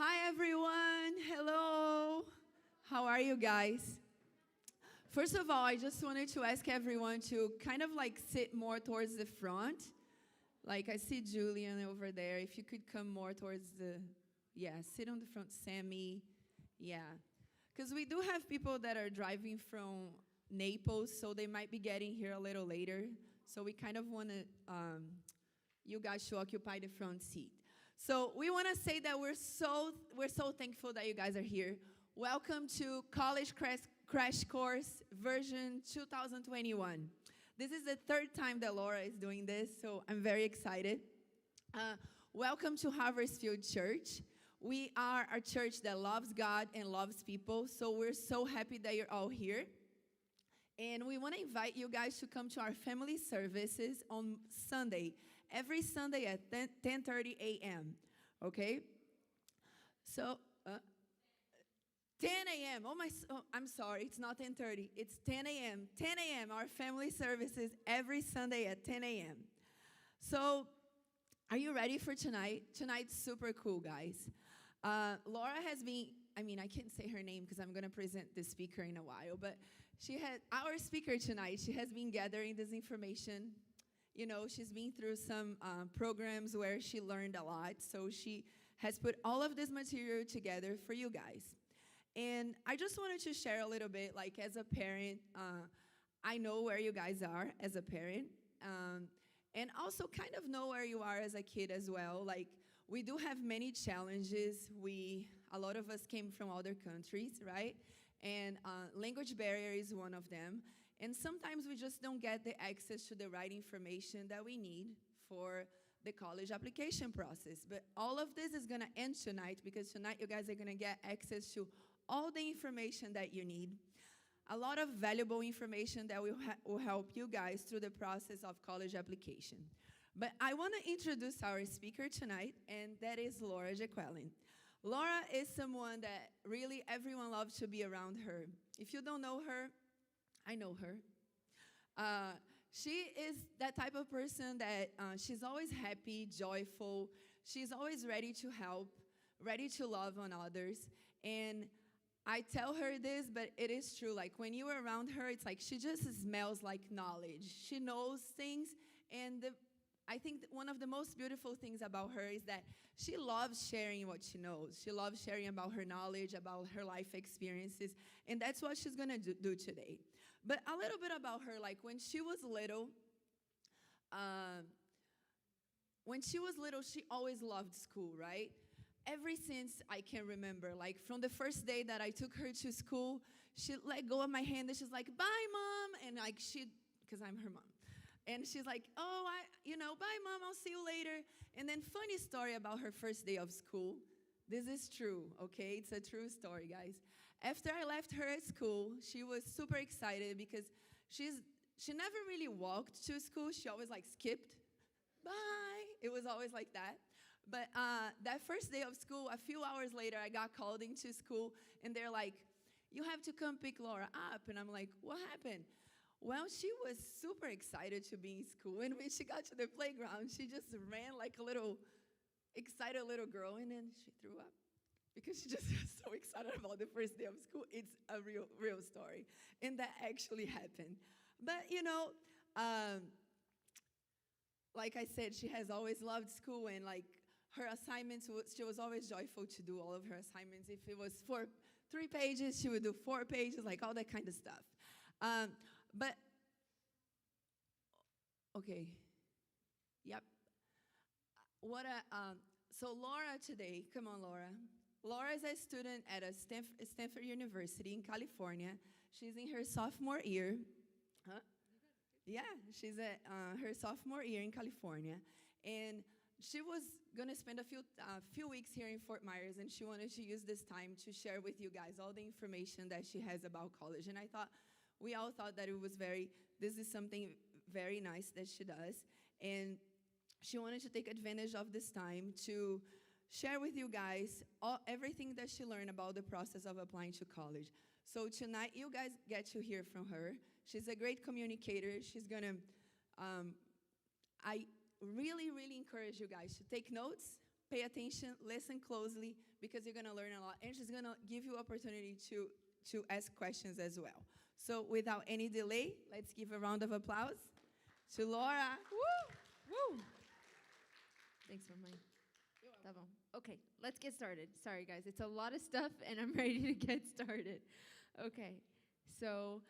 Hi, everyone. Hello. How are you guys? First of all, I just wanted to ask everyone to kind of like sit more towards the front. Like I see Julian over there. If you could come more towards sit on the front, Sammy. Yeah. Because we do have people that are driving from Naples, so they might be getting here a little later. So we kind of want you guys to occupy the front seat. So we want to say that we're so thankful that you guys are here. Welcome to College Crash Course version 2021. This is the third time that Laura is doing this, so I'm very excited. Welcome to Harvestfield Church. We are a church that loves God and loves people, so we're so happy that you're all here. And we want to invite you guys to come to our family services on Sunday, every Sunday at 10:30 a.m., okay? So, 10 a.m. I'm sorry, it's not 10:30. It's 10 a.m. 10 a.m., our family services every Sunday at 10 a.m. So, are you ready for tonight? Tonight's super cool, guys. Laura has been, I can't say her name because I'm going to present the speaker in a while, but our speaker tonight, she has been gathering this information. You know, she's been through some programs where she learned a lot, so she has put all of this material together for you guys. And I just wanted to share a little bit, like as a parent, I know where you guys are as a parent, and also kind of know where you are as a kid as well. Like, we do have many challenges. A lot of us came from other countries, right? And language barrier is one of them. And sometimes we just don't get the access to the right information that we need for the college application process. But all of this is going to end tonight, because tonight you guys are going to get access to all the information that you need. A lot of valuable information that will help you guys through the process of college application. But I want to introduce our speaker tonight, and that is Laura Gequelin. Laura is someone that really everyone loves to be around her. If you don't know her, I know her. She is that type of person that she's always happy, joyful. She's always ready to help, ready to love on others. And I tell her this, but it is true. Like, when you are around her, it's like she just smells like knowledge. She knows things, and I think one of the most beautiful things about her is that she loves sharing what she knows. She loves sharing about her knowledge, about her life experiences, and that's what she's going to do today. But a little bit about her, like when she was little, she always loved school, right? Ever since I can remember, like from the first day that I took her to school, she let go of my hand and she's like, "Bye, Mom," and like because I'm her mom. And she's like, "Oh, bye, Mom, I'll see you later." And then funny story about her first day of school. This is true, okay? It's a true story, guys. After I left her at school, she was super excited because she never really walked to school. She always like skipped. Bye. It was always like that. But that first day of school, a few hours later, I got called into school, and they're like, "You have to come pick Laura up." And I'm like, "What happened?" Well, she was super excited to be in school, and when she got to the playground, she just ran like a little excited little girl, and then she threw up because she just was so excited about the first day of school. It's a real story, and that actually happened. But, like I said, she has always loved school, and like her assignments, she was always joyful to do all of her assignments. If it was for 3 pages, she would do 4 pages, like all that kind of stuff. But, okay, yep. So Laura today, come on, Laura. Laura is a student at Stanford University in California. She's in her sophomore year. Huh? Yeah, she's at her sophomore year in California. And she was going to spend a few weeks here in Fort Myers, and she wanted to use this time to share with you guys all the information that she has about college. And we all thought that this is something very nice that she does. And she wanted to take advantage of this time to share with you guys everything that she learned about the process of applying to college. So tonight, you guys get to hear from her. She's a great communicator. She's going to, I really, really encourage you guys to take notes. pay attention, listen closely, because you're going to learn a lot. And she's going to give you opportunity to ask questions as well. So without any delay, let's give a round of applause to Laura. Woo! Woo! Thanks, Mamãe. Tá bom. Okay, let's get started. Sorry, guys. It's a lot of stuff, and I'm ready to get started. Okay, so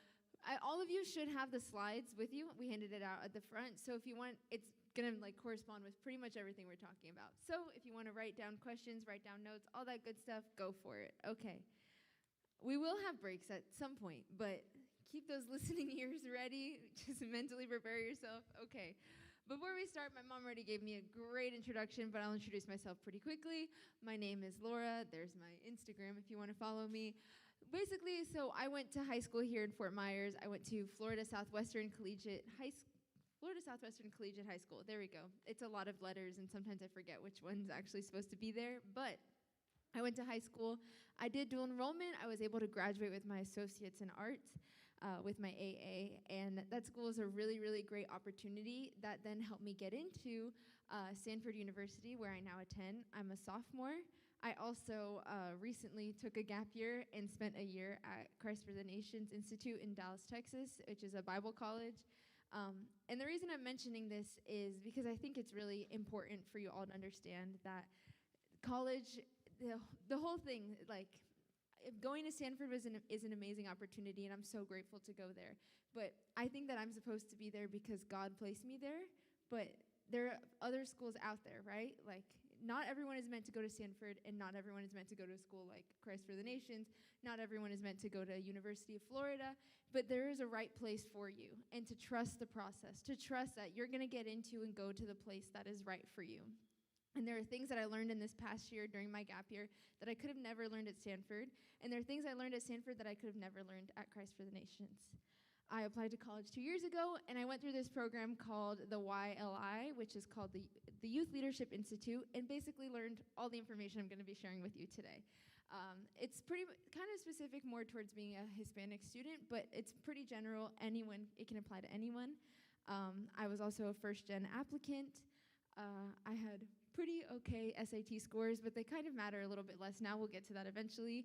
all of you should have the slides with you. We handed it out at the front, so if you want, it's going to correspond with pretty much everything we're talking about. So if you want to write down questions, write down notes, all that good stuff, go for it. Okay. We will have breaks at some point, but keep those listening ears ready. Just mentally prepare yourself. Okay. Before we start, my mom already gave me a great introduction, but I'll introduce myself pretty quickly. My name is Laura. There's my Instagram if you want to follow me. Basically, so I went to high school here in Fort Myers. I went to Florida Southwestern Collegiate High School. There we go. It's a lot of letters, and sometimes I forget which one's actually supposed to be there. But I went to high school. I did dual enrollment. I was able to graduate with my associates in arts with my AA, and that school is a really, really great opportunity that then helped me get into Stanford University, where I now attend. I'm a sophomore. I also recently took a gap year and spent a year at Christ for the Nations Institute in Dallas, Texas, which is a Bible college. And the reason I'm mentioning this is because I think it's really important for you all to understand that college, the whole thing, like, going to Stanford is an amazing opportunity, and I'm so grateful to go there. But I think that I'm supposed to be there because God placed me there, but there are other schools out there, right? Like, not everyone is meant to go to Stanford, and not everyone is meant to go to a school like Christ for the Nations. Not everyone is meant to go to University of Florida, but there is a right place for you, and to trust the process, to trust that you're going to get into and go to the place that is right for you. And there are things that I learned in this past year during my gap year that I could have never learned at Stanford, and there are things I learned at Stanford that I could have never learned at Christ for the Nations. I applied to college 2 years ago, and I went through this program called the YLI, which is called the Youth Leadership Institute, and basically learned all the information I'm going to be sharing with you today. It's kind of specific more towards being a Hispanic student, but it's pretty general. It can apply to anyone. I was also a first-gen applicant. I had pretty okay SAT scores, but they kind of matter a little bit less now. We'll get to that eventually.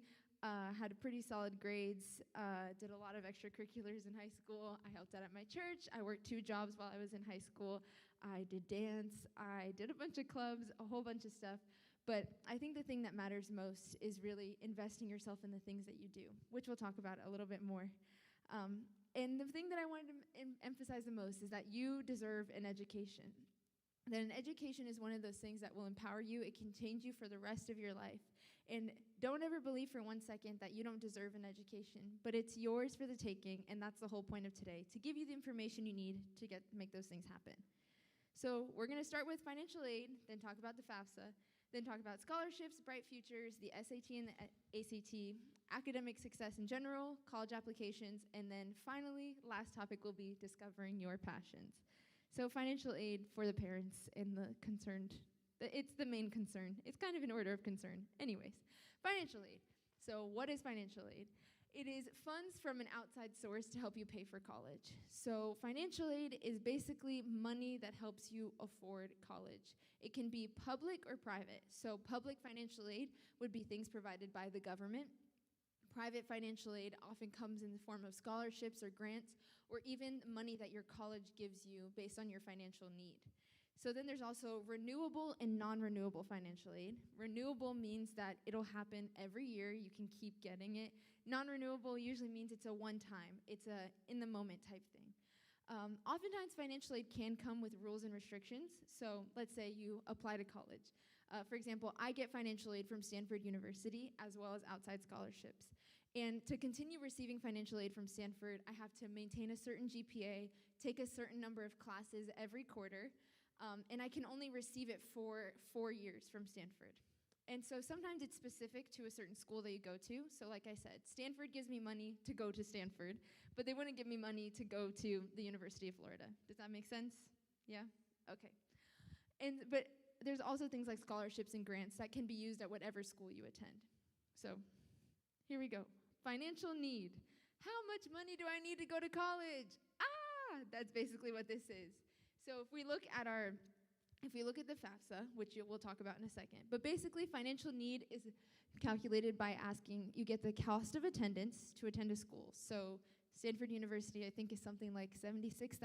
Had pretty solid grades, did a lot of extracurriculars in high school. I helped out at my church. I worked 2 jobs while I was in high school. I did dance. I did a bunch of clubs, a whole bunch of stuff. But I think the thing that matters most is really investing yourself in the things that you do, which we'll talk about a little bit more. And the thing that I wanted to emphasize the most is that you deserve an education. That an education is one of those things that will empower you. It can change you for the rest of your life. And don't ever believe for 1 second that you don't deserve an education, but it's yours for the taking, and that's the whole point of today, to give you the information you need to make those things happen. So we're going to start with financial aid, then talk about the FAFSA, then talk about scholarships, bright futures, the SAT and the ACT, academic success in general, college applications, and then finally, last topic will be discovering your passions. So financial aid for the parents and the concerned, it's the main concern. It's kind of an order of concern. Anyways, financial aid. So what is financial aid? It is funds from an outside source to help you pay for college. So financial aid is basically money that helps you afford college. It can be public or private. So public financial aid would be things provided by the government. Private financial aid often comes in the form of scholarships or grants, or even money that your college gives you based on your financial need. So then there's also renewable and non-renewable financial aid. Renewable means that it'll happen every year. You can keep getting it. Non-renewable usually means it's a one-time. It's a in-the-moment type thing. Oftentimes, financial aid can come with rules and restrictions. So let's say you apply to college. For example, I get financial aid from Stanford University as well as outside scholarships. And to continue receiving financial aid from Stanford, I have to maintain a certain GPA, take a certain number of classes every quarter, and I can only receive it for 4 years from Stanford. And so sometimes it's specific to a certain school that you go to. So like I said, Stanford gives me money to go to Stanford, but they wouldn't give me money to go to the University of Florida. Does that make sense? Yeah? Okay. But there's also things like scholarships and grants that can be used at whatever school you attend. So here we go. Financial need. How much money do I need to go to college? That's basically what this is. So if we look at our if we look at the FAFSA, which we'll talk about in a second, but basically financial need is calculated by asking, you get the cost of attendance to attend a school. So Stanford University, I think, is something like $76,000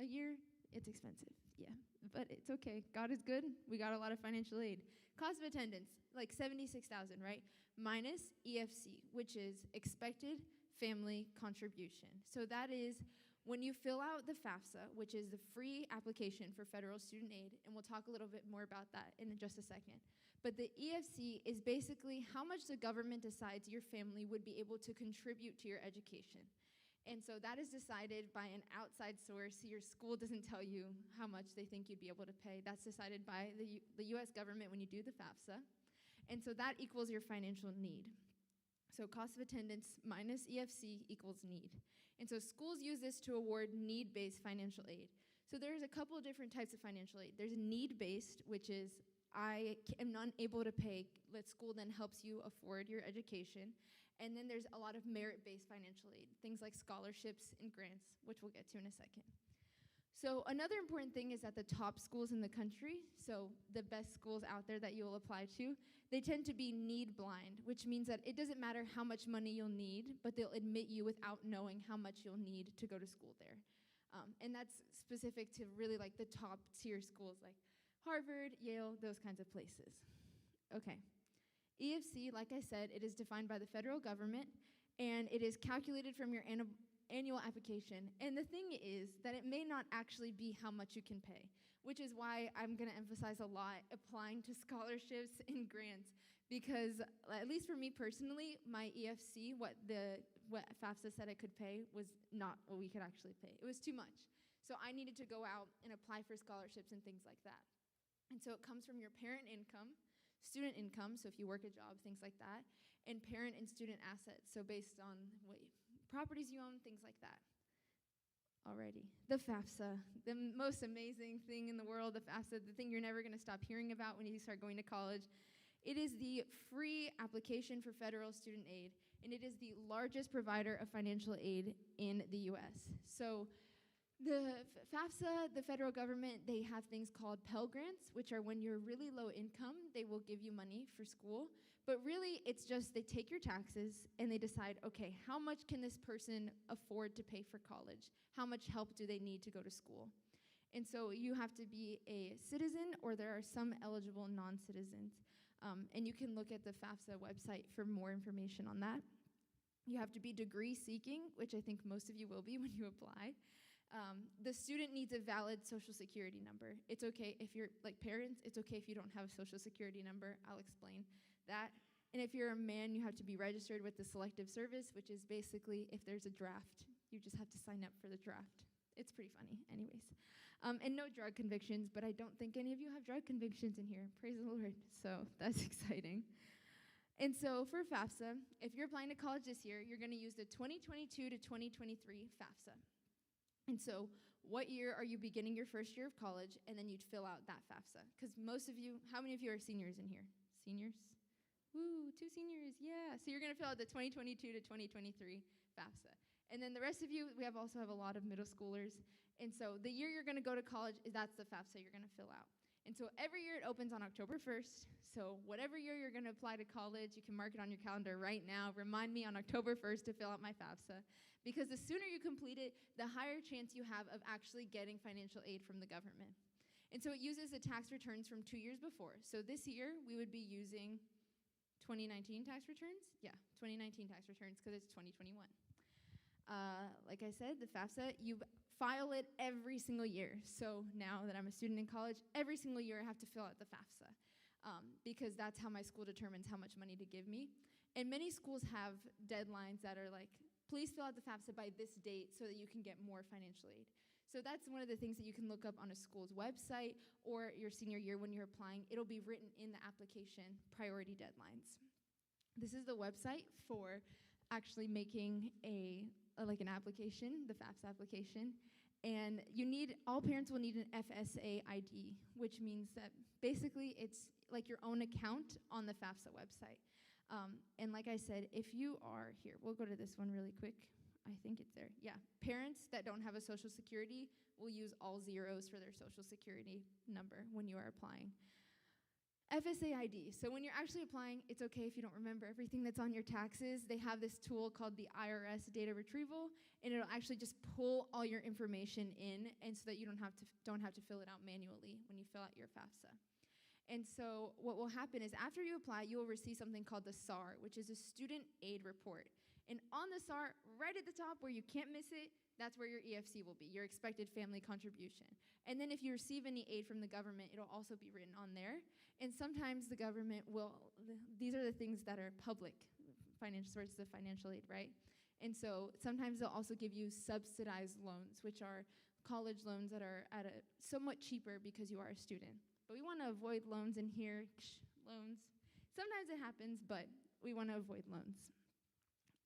a year. It's expensive, yeah, but it's okay. God is good. We got a lot of financial aid. Cost of attendance, like $76,000, right? Minus EFC, which is expected family contribution. So that is when you fill out the FAFSA, which is the free application for federal student aid, and we'll talk a little bit more about that in just a second. But the EFC is basically how much the government decides your family would be able to contribute to your education. And so that is decided by an outside source. Your school doesn't tell you how much they think you'd be able to pay. That's decided by the US government when you do the FAFSA. And so that equals your financial need. So cost of attendance minus EFC equals need. And so schools use this to award need-based financial aid. So there's a couple of different types of financial aid. There's need-based, which is I am not able to pay. School then helps you afford your education. And then there's a lot of merit-based financial aid, things like scholarships and grants, which we'll get to in a second. So another important thing is that the top schools in the country, so the best schools out there that you'll apply to, they tend to be need blind, which means that it doesn't matter how much money you'll need, but they'll admit you without knowing how much you'll need to go to school there. And that's specific to really like the top tier schools like Harvard, Yale, those kinds of places. Okay. EFC, like I said, it is defined by the federal government, and it is calculated from your annual application. And the thing is that it may not actually be how much you can pay, which is why I'm going to emphasize a lot applying to scholarships and grants, because at least for me personally, my EFC, what FAFSA said I could pay, was not what we could actually pay. It was too much. So I needed to go out and apply for scholarships and things like that. And so it comes from your parent income, student income, so if you work a job, things like that, and parent and student assets, so based on what properties you own, things like that. Alrighty, the FAFSA, the most amazing thing in the world, the FAFSA, the thing you're never going to stop hearing about when you start going to college. It is the free application for federal student aid, and it is the largest provider of financial aid in the U.S. So the FAFSA, the federal government, they have things called Pell Grants, which are when you're really low income, they will give you money for school. But really, it's just they take your taxes and they decide, okay, how much can this person afford to pay for college? How much help do they need to go to school? And so you have to be a citizen, or there are some eligible non-citizens. And you can look at the FAFSA website for more information on that. You have to be degree seeking, which I think most of you will be when you apply. The student needs a valid social security number. It's okay if you're, like parents, it's okay if you don't have a social security number. I'll explain that. And if you're a man, you have to be registered with the Selective Service, which is basically if there's a draft, you just have to sign up for the draft. It's pretty funny, anyways. And no drug convictions, but I don't think any of you have drug convictions in here. Praise the Lord. So that's exciting. And so for FAFSA, if you're applying to college this year, you're going to use the 2022 to 2023 FAFSA. And so what year are you beginning your first year of college? And then you'd fill out that FAFSA. Because most of you, how many of you are seniors in here? Seniors? Woo, 2 seniors, yeah. So you're going to fill out the 2022 to 2023 FAFSA. And then the rest of you, we also have a lot of middle schoolers. And so the year you're going to go to college, that's the FAFSA you're going to fill out. And so every year it opens on October 1st. So whatever year you're going to apply to college, you can mark it on your calendar right now. Remind me on October 1st to fill out my FAFSA. Because the sooner you complete it, the higher chance you have of actually getting financial aid from the government. And so it uses the tax returns from 2 years before. So this year, we would be using 2019 tax returns? Yeah, 2019 tax returns because it's 2021. Like I said, the FAFSA, you file it every single year. So now that I'm a student in college, every single year I have to fill out the FAFSA because that's how my school determines how much money to give me. And many schools have deadlines that are like, please fill out the FAFSA by this date so that you can get more financial aid. So that's one of the things that you can look up on a school's website or your senior year when you're applying. It'll be written in the application, priority deadlines. This is the website for actually making an application, the FAFSA application. And all parents will need an FSA ID, which means that basically it's like your own account on the FAFSA website. And like I said, if you are here, we'll go to this one really quick. I think it's there. Yeah. Parents that don't have a social security will use all zeros for their social security number when you are applying. FSA ID. So when you're actually applying, it's okay if you don't remember everything that's on your taxes. They have this tool called the IRS data retrieval, and it'll actually just pull all your information in, and so that you don't have to fill it out manually when you fill out your FAFSA. And so what will happen is after you apply, you will receive something called the SAR, which is a student aid report. And on the SAR, right at the top where you can't miss it, that's where your EFC will be, your expected family contribution. And then if you receive any aid from the government, it'll also be written on there. And sometimes the government will, these are the things that are public financial sources of financial aid, right? And so sometimes they'll also give you subsidized loans, which are college loans that are at a somewhat cheaper because you are a student. But we want to avoid loans in here, loans. Sometimes it happens, but we want to avoid loans.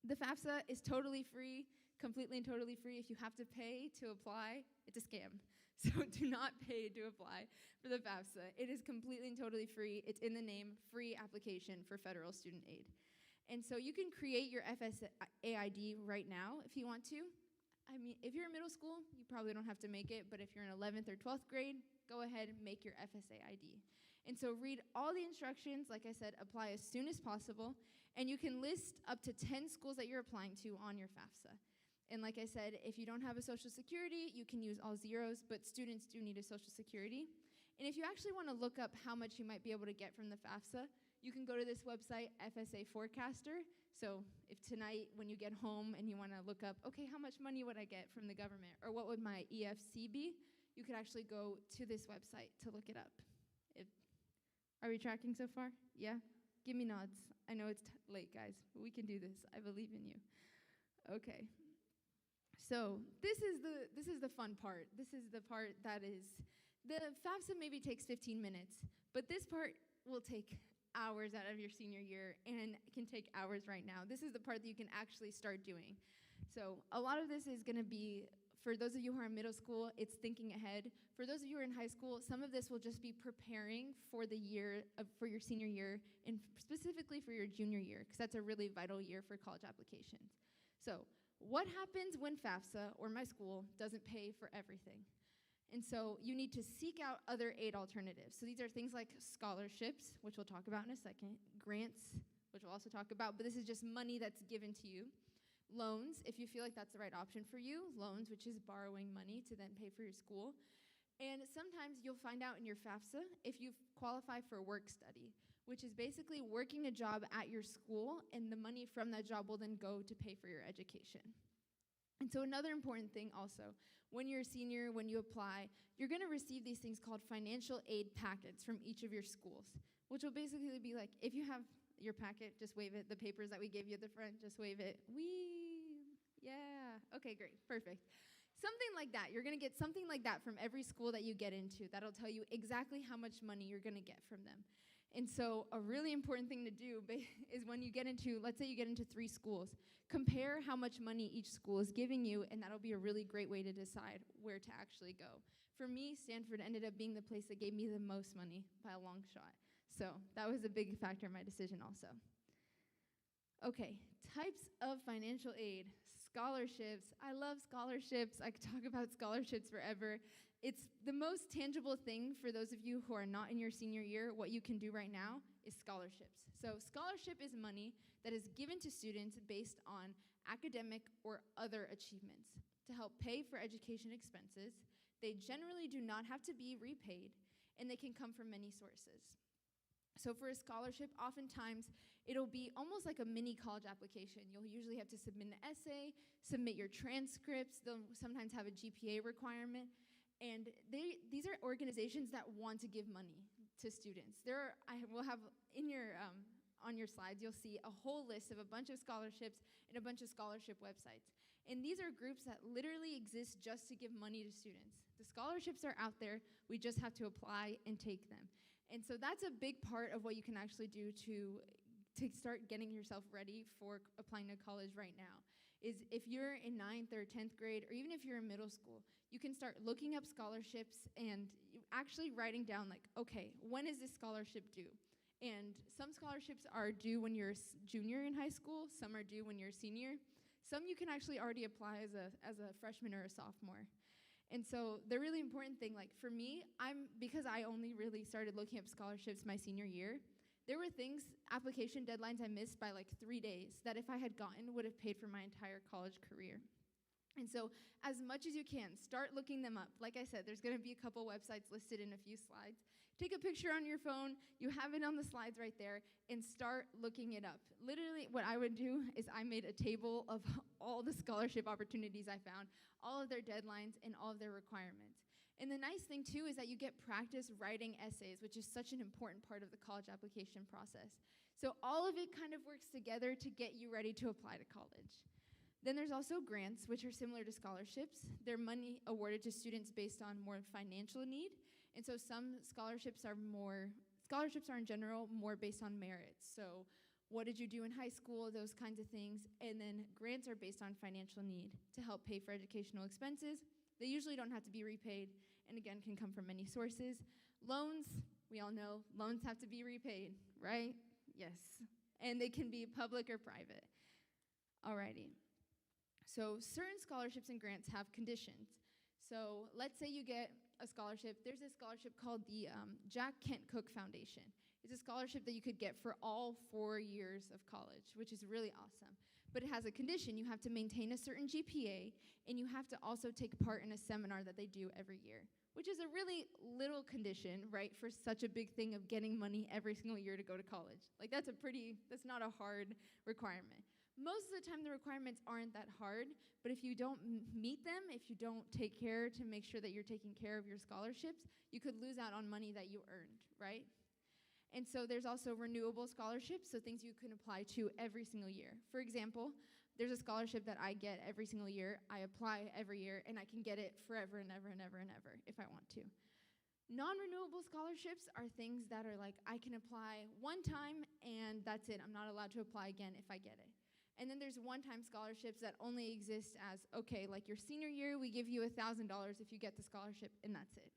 The FAFSA is totally free, completely and totally free. If you have to pay to apply, it's a scam. So do not pay to apply for the FAFSA. It is completely and totally free. It's in the name, free application for federal student aid. And so you can create your FSA ID right now if you want to. I mean, if you're in middle school, you probably don't have to make it, but if you're in 11th or 12th grade, go ahead and make your FSA ID. And so read all the instructions, like I said, apply as soon as possible, and you can list up to 10 schools that you're applying to on your FAFSA. And like I said, if you don't have a social security, you can use all zeros, but students do need a social security. And if you actually want to look up how much you might be able to get from the FAFSA, you can go to this website, FSA Forecaster. So if tonight when you get home and you want to look up, okay, how much money would I get from the government? Or what would my EFC be? You could actually go to this website to look it up. Are we tracking so far? Yeah? Give me nods. I know it's late, guys, but we can do this. I believe in you. Okay. So this is the fun part. This is the part that is, the FAFSA maybe takes 15 minutes, but this part will take hours out of your senior year and can take hours right now. This is the part that you can actually start doing. So a lot of this is going to be, for those of you who are in middle school, it's thinking ahead. For those of you who are in high school, some of this will just be preparing for the year, for your senior year, and specifically for your junior year, because that's a really vital year for college applications. So what happens when FAFSA, or my school, doesn't pay for everything? And so you need to seek out other aid alternatives. So these are things like scholarships, which we'll talk about in a second, grants, which we'll also talk about, but this is just money that's given to you. Loans, if you feel like that's the right option for you, loans, which is borrowing money to then pay for your school. And sometimes you'll find out in your FAFSA if you qualify for work study, which is basically working a job at your school, and the money from that job will then go to pay for your education. And so another important thing also, when you're a senior, when you apply, you're going to receive these things called financial aid packets from each of your schools, which will basically be like, if you have your packet, just wave it. The papers that we gave you at the front, just wave it. Yeah. Okay, great. Perfect. Something like that. You're going to get something like that from every school that you get into. That'll tell you exactly how much money you're going to get from them. And so a really important thing to do is when you get into, let's say you get into 3 schools, compare how much money each school is giving you, and that'll be a really great way to decide where to actually go. For me, Stanford ended up being the place that gave me the most money by a long shot. So that was a big factor in my decision also. Okay, types of financial aid. Scholarships. I love scholarships. I could talk about scholarships forever. It's the most tangible thing for those of you who are not in your senior year. What you can do right now is scholarships. So scholarship is money that is given to students based on academic or other achievements to help pay for education expenses. They generally do not have to be repaid, and they can come from many sources. So for a scholarship, oftentimes it'll be almost like a mini college application. You'll usually have to submit an essay, submit your transcripts. They'll sometimes have a GPA requirement. And these are organizations that want to give money to students. I will have in your on your slides, you'll see a whole list of a bunch of scholarships and a bunch of scholarship websites. And these are groups that literally exist just to give money to students. The scholarships are out there. We just have to apply and take them. And so that's a big part of what you can actually do to start getting yourself ready for applying to college right now. Is if you're in 9th or 10th grade, or even if you're in middle school, you can start looking up scholarships and actually writing down like, okay, when is this scholarship due? And some scholarships are due when you're a junior in high school, some are due when you're a senior. Some you can actually already apply as a freshman or a sophomore. And so the really important thing, like for me, because I only really started looking up scholarships my senior year, there were application deadlines I missed by like 3 days that if I had gotten would have paid for my entire college career. And so as much as you can, start looking them up. Like I said, there's going to be a couple websites listed in a few slides. Take a picture on your phone, you have it on the slides right there, and start looking it up. Literally, what I would do is I made a table of all the scholarship opportunities I found, all of their deadlines, and all of their requirements. And the nice thing, too, is that you get practice writing essays, which is such an important part of the college application process. So all of it kind of works together to get you ready to apply to college. Then there's also grants, which are similar to scholarships. They're money awarded to students based on more financial need. And so some scholarships are in general more based on merit. So what did you do in high school, those kinds of things. And then grants are based on financial need to help pay for educational expenses. They usually don't have to be repaid, and again, can come from many sources. Loans, we all know, loans have to be repaid, right? Yes. And they can be public or private. Alrighty. So certain scholarships and grants have conditions. So let's say you get a scholarship. There's a scholarship called the Jack Kent Cook Foundation. It's a scholarship that you could get for all 4 years of college, which is really awesome. But it has a condition. You have to maintain a certain GPA, and you have to also take part in a seminar that they do every year, which is a really little condition, right, for such a big thing of getting money every single year to go to college. Like, that's not a hard requirement. Most of the time, the requirements aren't that hard, but if you don't meet them, if you don't take care to make sure that you're taking care of your scholarships, you could lose out on money that you earned, right? And so there's also renewable scholarships, so things you can apply to every single year. For example, there's a scholarship that I get every single year. I apply every year, and I can get it forever and ever and ever and ever if I want to. Non-renewable scholarships are things that are like, I can apply one time, and that's it. I'm not allowed to apply again if I get it. And then there's one-time scholarships that only exist as, okay, like your senior year, we give you $1,000 if you get the scholarship, and that's it.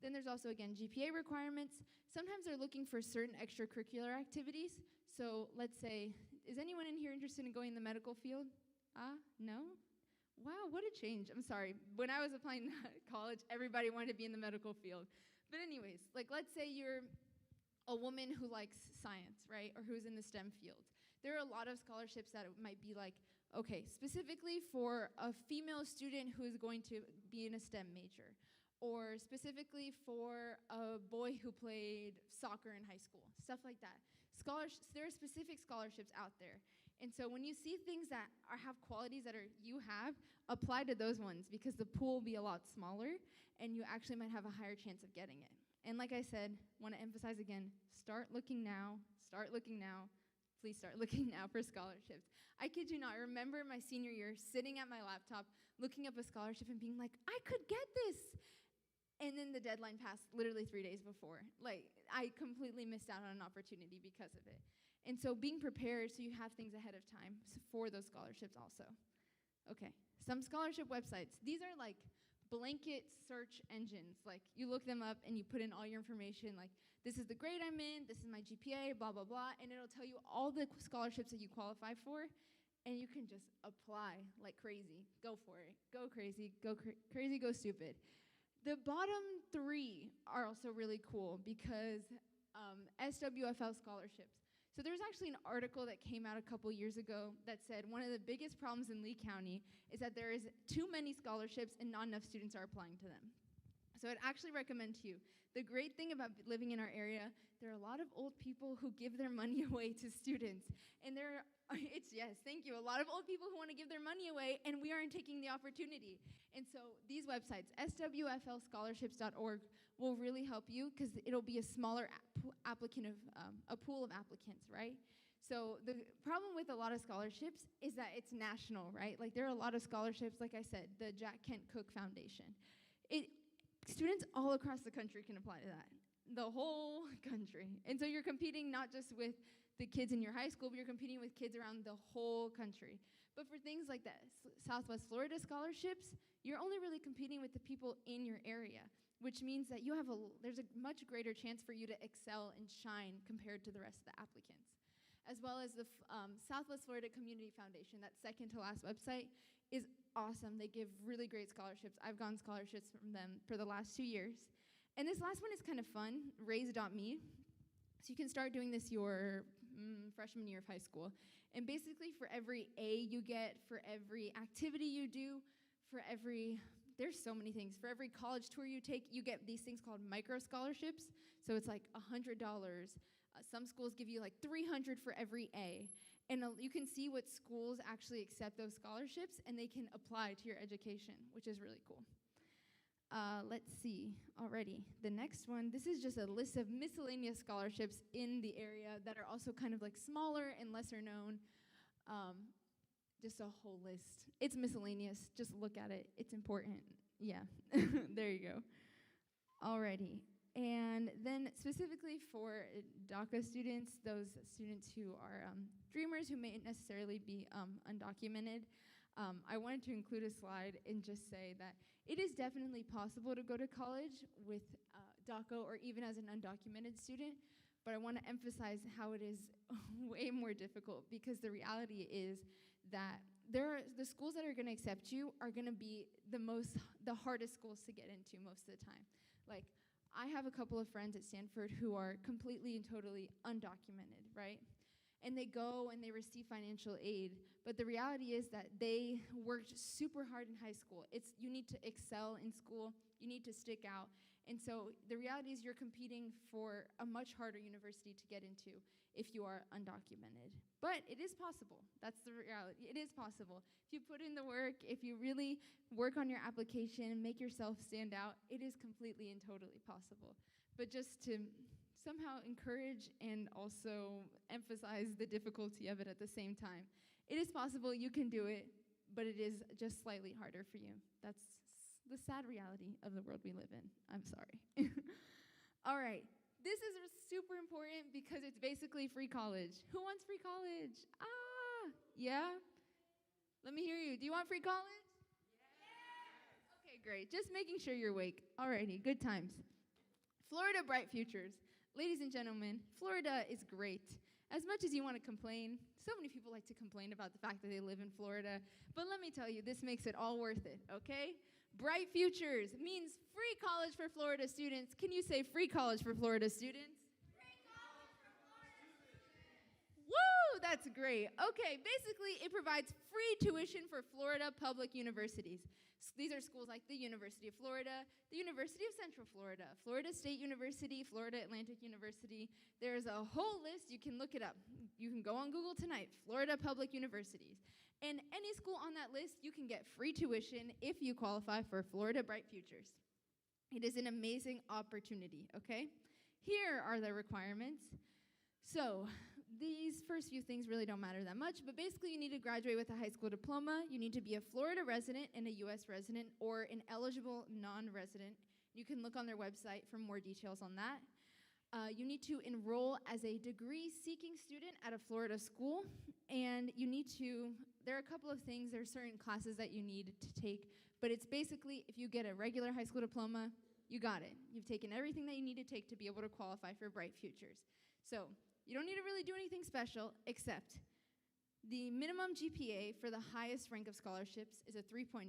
Then there's also, again, GPA requirements. Sometimes they're looking for certain extracurricular activities. So let's say, is anyone in here interested in going in the medical field? No? Wow, what a change. I'm sorry. When I was applying to college, everybody wanted to be in the medical field. But anyways, like let's say you're a woman who likes science, right, or who's in the STEM field. There are a lot of scholarships that might be like, okay, specifically for a female student who is going to be in a STEM major, or specifically for a boy who played soccer in high school, stuff like that. There are specific scholarships out there. And so when you see things that have qualities that you have, apply to those ones because the pool will be a lot smaller and you actually might have a higher chance of getting it. And like I said, want to emphasize again, start looking now, start looking now. Please start looking now for scholarships. I kid you not, I remember my senior year sitting at my laptop, looking up a scholarship and being like, I could get this. And then the deadline passed literally 3 days before. Like, I completely missed out on an opportunity because of it. And so being prepared so you have things ahead of time for those scholarships also. Okay, some scholarship websites. These are like blanket search engines. Like, you look them up and you put in all your information, like, this is the grade I'm in, this is my GPA, blah, blah, blah, and it'll tell you all the scholarships that you qualify for, and you can just apply like crazy. Go for it. Go crazy. Go crazy. Go stupid. The bottom 3 are also really cool because SWFL scholarships. So there's actually an article that came out a couple years ago that said one of the biggest problems in Lee County is that there is too many scholarships and not enough students are applying to them. So I'd actually recommend to you. The great thing about living in our area, there are a lot of old people who give their money away to students. And yes, thank you, a lot of old people who want to give their money away, and we aren't taking the opportunity. And so these websites, swflscholarships.org, will really help you because it'll be a smaller a pool of applicants, right? So the problem with a lot of scholarships is that it's national, right? Like there are a lot of scholarships, like I said, the Jack Kent Cook Foundation. Students all across the country can apply to that, the whole country. And so you're competing not just with the kids in your high school, but you're competing with kids around the whole country. But for things like that, Southwest Florida scholarships, you're only really competing with the people in your area, which means that there's a much greater chance for you to excel and shine compared to the rest of the applicants. as well as the Southwest Florida Community Foundation. That second to last website is awesome. They give really great scholarships. I've gotten scholarships from them for the last 2 years. And this last one is kind of fun, raise.me. So you can start doing this your freshman year of high school. And basically for every A you get, for every activity you do, there's so many things. For every college tour you take, you get these things called micro scholarships. So it's like $100. Some schools give you like $300 for every A. And you can see what schools actually accept those scholarships, and they can apply to your education, which is really cool. Let's see, already. The next one, this is just a list of miscellaneous scholarships in the area that are also kind of like smaller and lesser known. Just a whole list. It's miscellaneous. Just look at it. It's important. Yeah, there you go. Alrighty. And then specifically for DACA students, those students who are dreamers who may necessarily be undocumented, I wanted to include a slide and just say that it is definitely possible to go to college with DACA or even as an undocumented student, but I want to emphasize how it is way more difficult, because the reality is that the schools that are going to accept you are going to be the hardest schools to get into most of the time. Like, I have a couple of friends at Stanford who are completely and totally undocumented, right? And they go and they receive financial aid, but the reality is that they worked super hard in high school. You need to excel in school, you need to stick out, and so the reality is you're competing for a much harder university to get into if you are undocumented. But it is possible. That's the reality. It is possible. If you put in the work, if you really work on your application and make yourself stand out, it is completely and totally possible. But just to somehow encourage and also emphasize the difficulty of it at the same time. It is possible, you can do it, but it is just slightly harder for you. That's the sad reality of the world we live in. I'm sorry. All right, this is super important because it's basically free college. Who wants free college? Yeah? Let me hear you. Do you want free college? Yes. Okay, great. Just making sure you're awake. All righty, good times. Florida Bright Futures. Ladies and gentlemen, Florida is great. As much as you want to complain, so many people like to complain about the fact that they live in Florida, but let me tell you, this makes it all worth it, okay? Bright Futures means free college for Florida students. Can you say free college for Florida students? Free college for Florida students. Woo, that's great. Okay, basically it provides free tuition for Florida public universities. These are schools like the University of Florida, the University of Central Florida, Florida State University, Florida Atlantic University. There's a whole list. You can look it up. You can go on Google tonight, Florida Public Universities. And any school on that list, you can get free tuition if you qualify for Florida Bright Futures. It is an amazing opportunity, okay? Here are the requirements. So, these first few things really don't matter that much, but basically you need to graduate with a high school diploma, you need to be a Florida resident and a U.S. resident, or an eligible non-resident. You can look on their website for more details on that. You need to enroll as a degree-seeking student at a Florida school, and there are a couple of things, there are certain classes that you need to take, but it's basically, if you get a regular high school diploma, you got it. You've taken everything that you need to take to be able to qualify for Bright Futures. So, you don't need to really do anything special, except the minimum GPA for the highest rank of scholarships is a 3.0,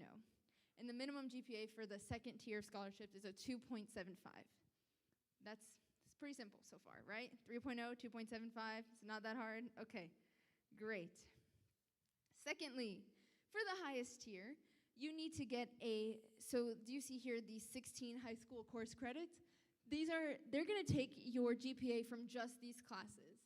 and the minimum GPA for the second tier of scholarships is a 2.75. It's pretty simple so far, right? 3.0, 2.75, it's not that hard? Okay, great. Secondly, for the highest tier, you need to get so do you see here these 16 high school course credits? They're gonna take your GPA from just these classes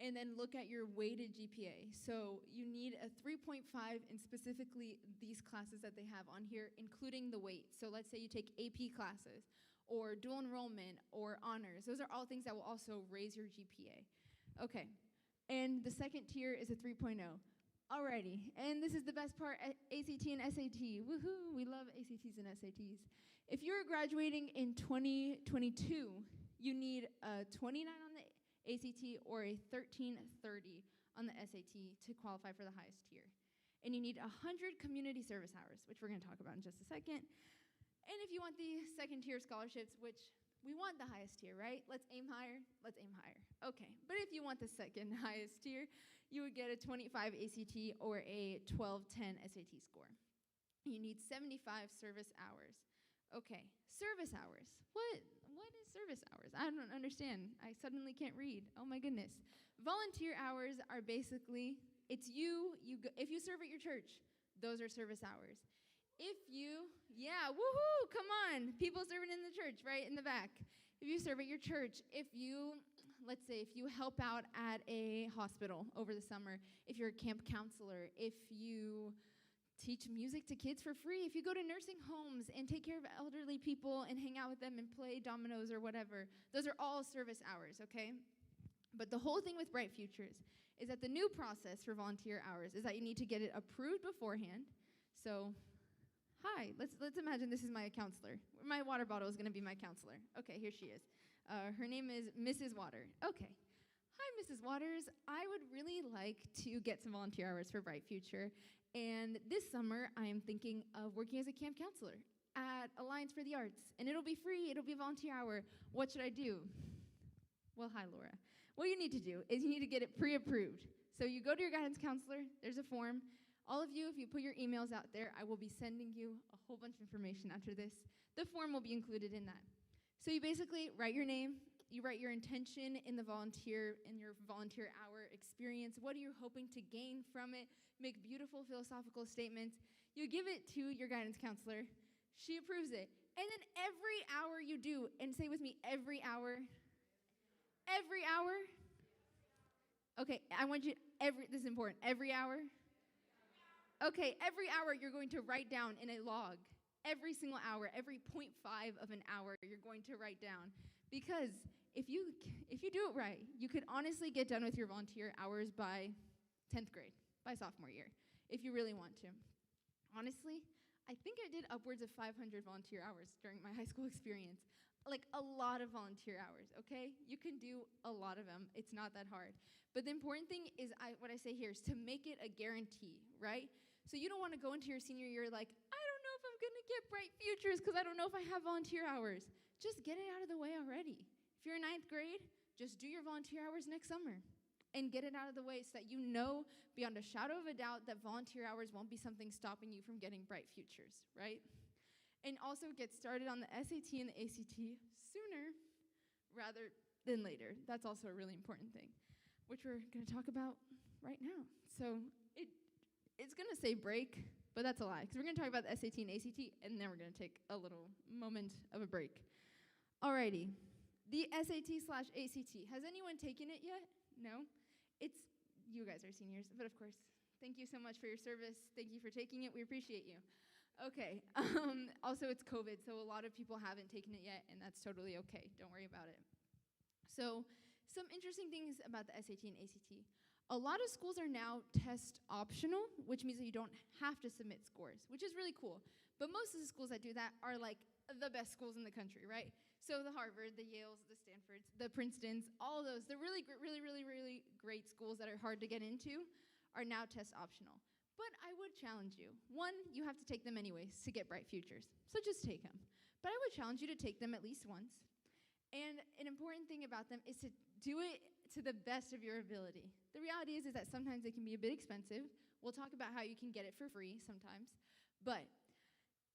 and then look at your weighted GPA. So you need a 3.5 in specifically these classes that they have on here, including the weight. So let's say you take AP classes or dual enrollment or honors. Those are all things that will also raise your GPA. Okay, and the second tier is a 3.0. Alrighty, and this is the best part, ACT and SAT. Woohoo, we love ACTs and SATs. If you're graduating in 2022, you need a 29 on the ACT or a 1330 on the SAT to qualify for the highest tier. And you need 100 community service hours, which we're gonna talk about in just a second. And if you want the second tier scholarships, which We want the highest tier, right? Let's aim higher. Let's aim higher. Okay. But if you want the second highest tier, you would get a 25 ACT or a 1210 SAT score. You need 75 service hours. Okay, service hours. What is service hours? I don't understand. I suddenly can't read. Oh my goodness. Volunteer hours are basically, it's if you serve at your church, those are service hours. Woohoo, come on. People serving in the church, right in the back. If you serve at your church, let's say if you help out at a hospital over the summer, if you're a camp counselor, if you teach music to kids for free, if you go to nursing homes and take care of elderly people and hang out with them and play dominoes or whatever, those are all service hours, okay? But the whole thing with Bright Futures is that the new process for volunteer hours is that you need to get it approved beforehand. So, hi, let's imagine this is my counselor. My water bottle is going to be my counselor. Okay, here she is. Her name is Mrs. Water. Okay. Hi, Mrs. Waters. I would really like to get some volunteer hours for Bright Future. And this summer, I am thinking of working as a camp counselor at Alliance for the Arts. And it'll be free. It'll be a volunteer hour. What should I do? Well, hi, Laura. What you need to do is you need to get it pre-approved. So you go to your guidance counselor. There's a form. All of you, if you put your emails out there, I will be sending you a whole bunch of information after this. The form will be included in that. So you basically write your name. You write your intention in your volunteer hour experience. What are you hoping to gain from it? Make beautiful philosophical statements. You give it to your guidance counselor. She approves it. And then every hour you do, and say with me, every hour. Every hour? Okay, I want you, this is important, every hour? Okay, every hour you're going to write down in a log. Every single hour, every 0.5 of an hour, you're going to write down. Because if you do it right, you could honestly get done with your volunteer hours by 10th grade, by sophomore year, if you really want to. Honestly, I think I did upwards of 500 volunteer hours during my high school experience. Like a lot of volunteer hours, okay? You can do a lot of them. It's not that hard. But the important thing is, what I say here is to make it a guarantee, right? So you don't want to go into your senior year like, I don't know if I'm going to get Bright Futures because I don't know if I have volunteer hours. Just get it out of the way already. If you're in 9th grade, just do your volunteer hours next summer and get it out of the way so that you know beyond a shadow of a doubt that volunteer hours won't be something stopping you from getting Bright Futures, right? And also get started on the SAT and the ACT sooner rather than later. That's also a really important thing, which we're going to talk about right now. So it's going to say break, but that's a lie, because we're going to talk about the SAT and ACT, and then we're going to take a little moment of a break. Alrighty. The SAT/ACT. Has anyone taken it yet? No? You guys are seniors, but of course, thank you so much for your service. Thank you for taking it. We appreciate you. Okay. Also, it's COVID, so a lot of people haven't taken it yet, and that's totally okay. Don't worry about it. So, some interesting things about the SAT and ACT. A lot of schools are now test optional, which means that you don't have to submit scores, which is really cool. But most of the schools that do that are like the best schools in the country, right? So the Harvard, the Yales, the Stanfords, the Princetons, all of those, the really great schools that are hard to get into are now test optional. But I would challenge you. One, you have to take them anyways to get Bright Futures. So just take them. But I would challenge you to take them at least once. And an important thing about them is to do it to the best of your ability. The reality is that sometimes it can be a bit expensive. We'll talk about how you can get it for free sometimes. But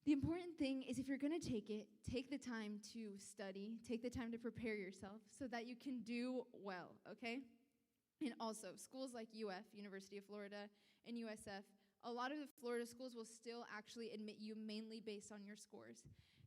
the important thing is if you're going to take it, take the time to study, take the time to prepare yourself so that you can do well, okay? And also, schools like UF, University of Florida, and USF, a lot of the Florida schools will still actually admit you mainly based on your scores.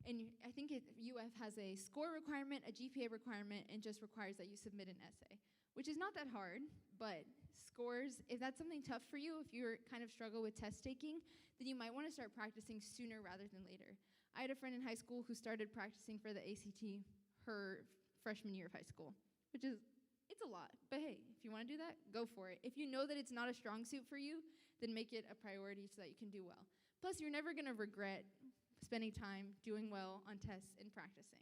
And I think UF has a score requirement, a GPA requirement, and just requires that you submit an essay, which is not that hard, but scores, if that's something tough for you, if you kind of struggle with test taking, then you might want to start practicing sooner rather than later. I had a friend in high school who started practicing for the ACT her freshman year of high school, which is, it's a lot. But hey, if you want to do that, go for it. If you know that it's not a strong suit for you, then make it a priority so that you can do well. Plus, you're never going to regret spending time doing well on tests and practicing.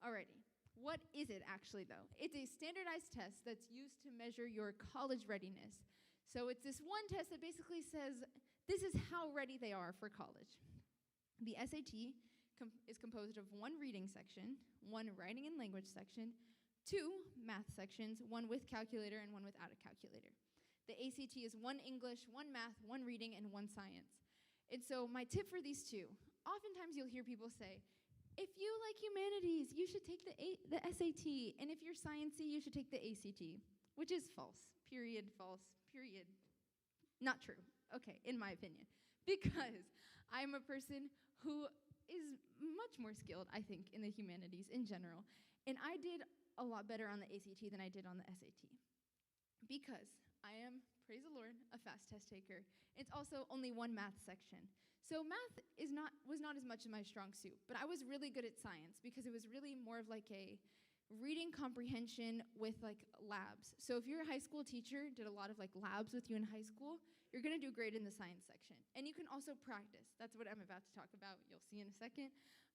Alrighty. What is it actually, though? It's a standardized test that's used to measure your college readiness. So it's this one test that basically says, this is how ready they are for college. The SAT is composed of 1 reading section, 1 writing and language section, 2 math sections, 1 with calculator and 1 without a calculator. The ACT is 1 English, 1 math, 1 reading, and 1 science. And so my tip for these two, oftentimes you'll hear people say, if you like humanities, you should take the SAT, and if you're sciencey, you should take the ACT, which is false, period, false, period. Not true, okay, in my opinion, because I'm a person who is much more skilled, I think, in the humanities in general. And I did a lot better on the ACT than I did on the SAT. Because I am, praise the Lord, a fast test taker. It's also only 1 math section. So math was not as much of my strong suit, but I was really good at science because it was really more of like a reading comprehension with like labs. So if you're a high school teacher, did a lot of like labs with you in high school, you're gonna do great in the science section. And you can also practice. That's what I'm about to talk about. You'll see in a second.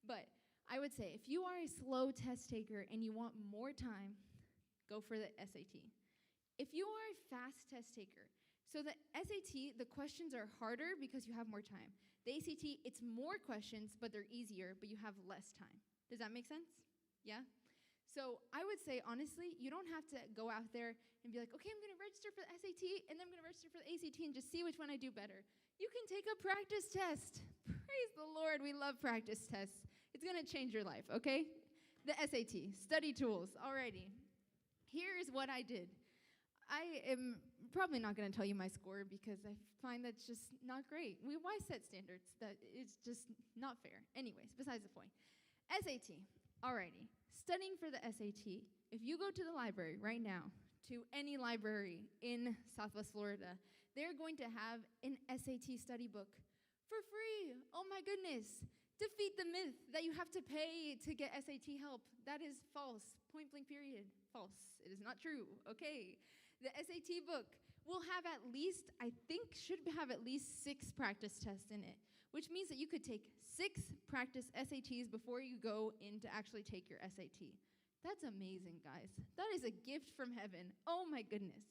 But I would say if you are a slow test taker and you want more time, go for the SAT. If you are a fast test taker, so the SAT, the questions are harder because you have more time. The ACT, it's more questions, but they're easier, but you have less time. Does that make sense? Yeah? So I would say, honestly, you don't have to go out there and be like, okay, I'm going to register for the SAT, and then I'm going to register for the ACT and just see which one I do better. You can take a practice test. Praise the Lord, we love practice tests. It's going to change your life, okay? The SAT, study tools, alrighty. Here's what I did. I am probably not going to tell you my score because I find that's just not great. Why set standards? That is just not fair. Anyways, besides the point. SAT, alrighty. Studying for the SAT, if you go to the library right now, to any library in Southwest Florida, they're going to have an SAT study book for free. Oh my goodness. Defeat the myth that you have to pay to get SAT help. That is false. Point blank period. False. It is not true. Okay. The SAT book will have at least, I think, should have at least 6 practice tests in it, which means that you could take 6 practice SATs before you go in to actually take your SAT. That's amazing, guys. That is a gift from heaven. Oh my goodness.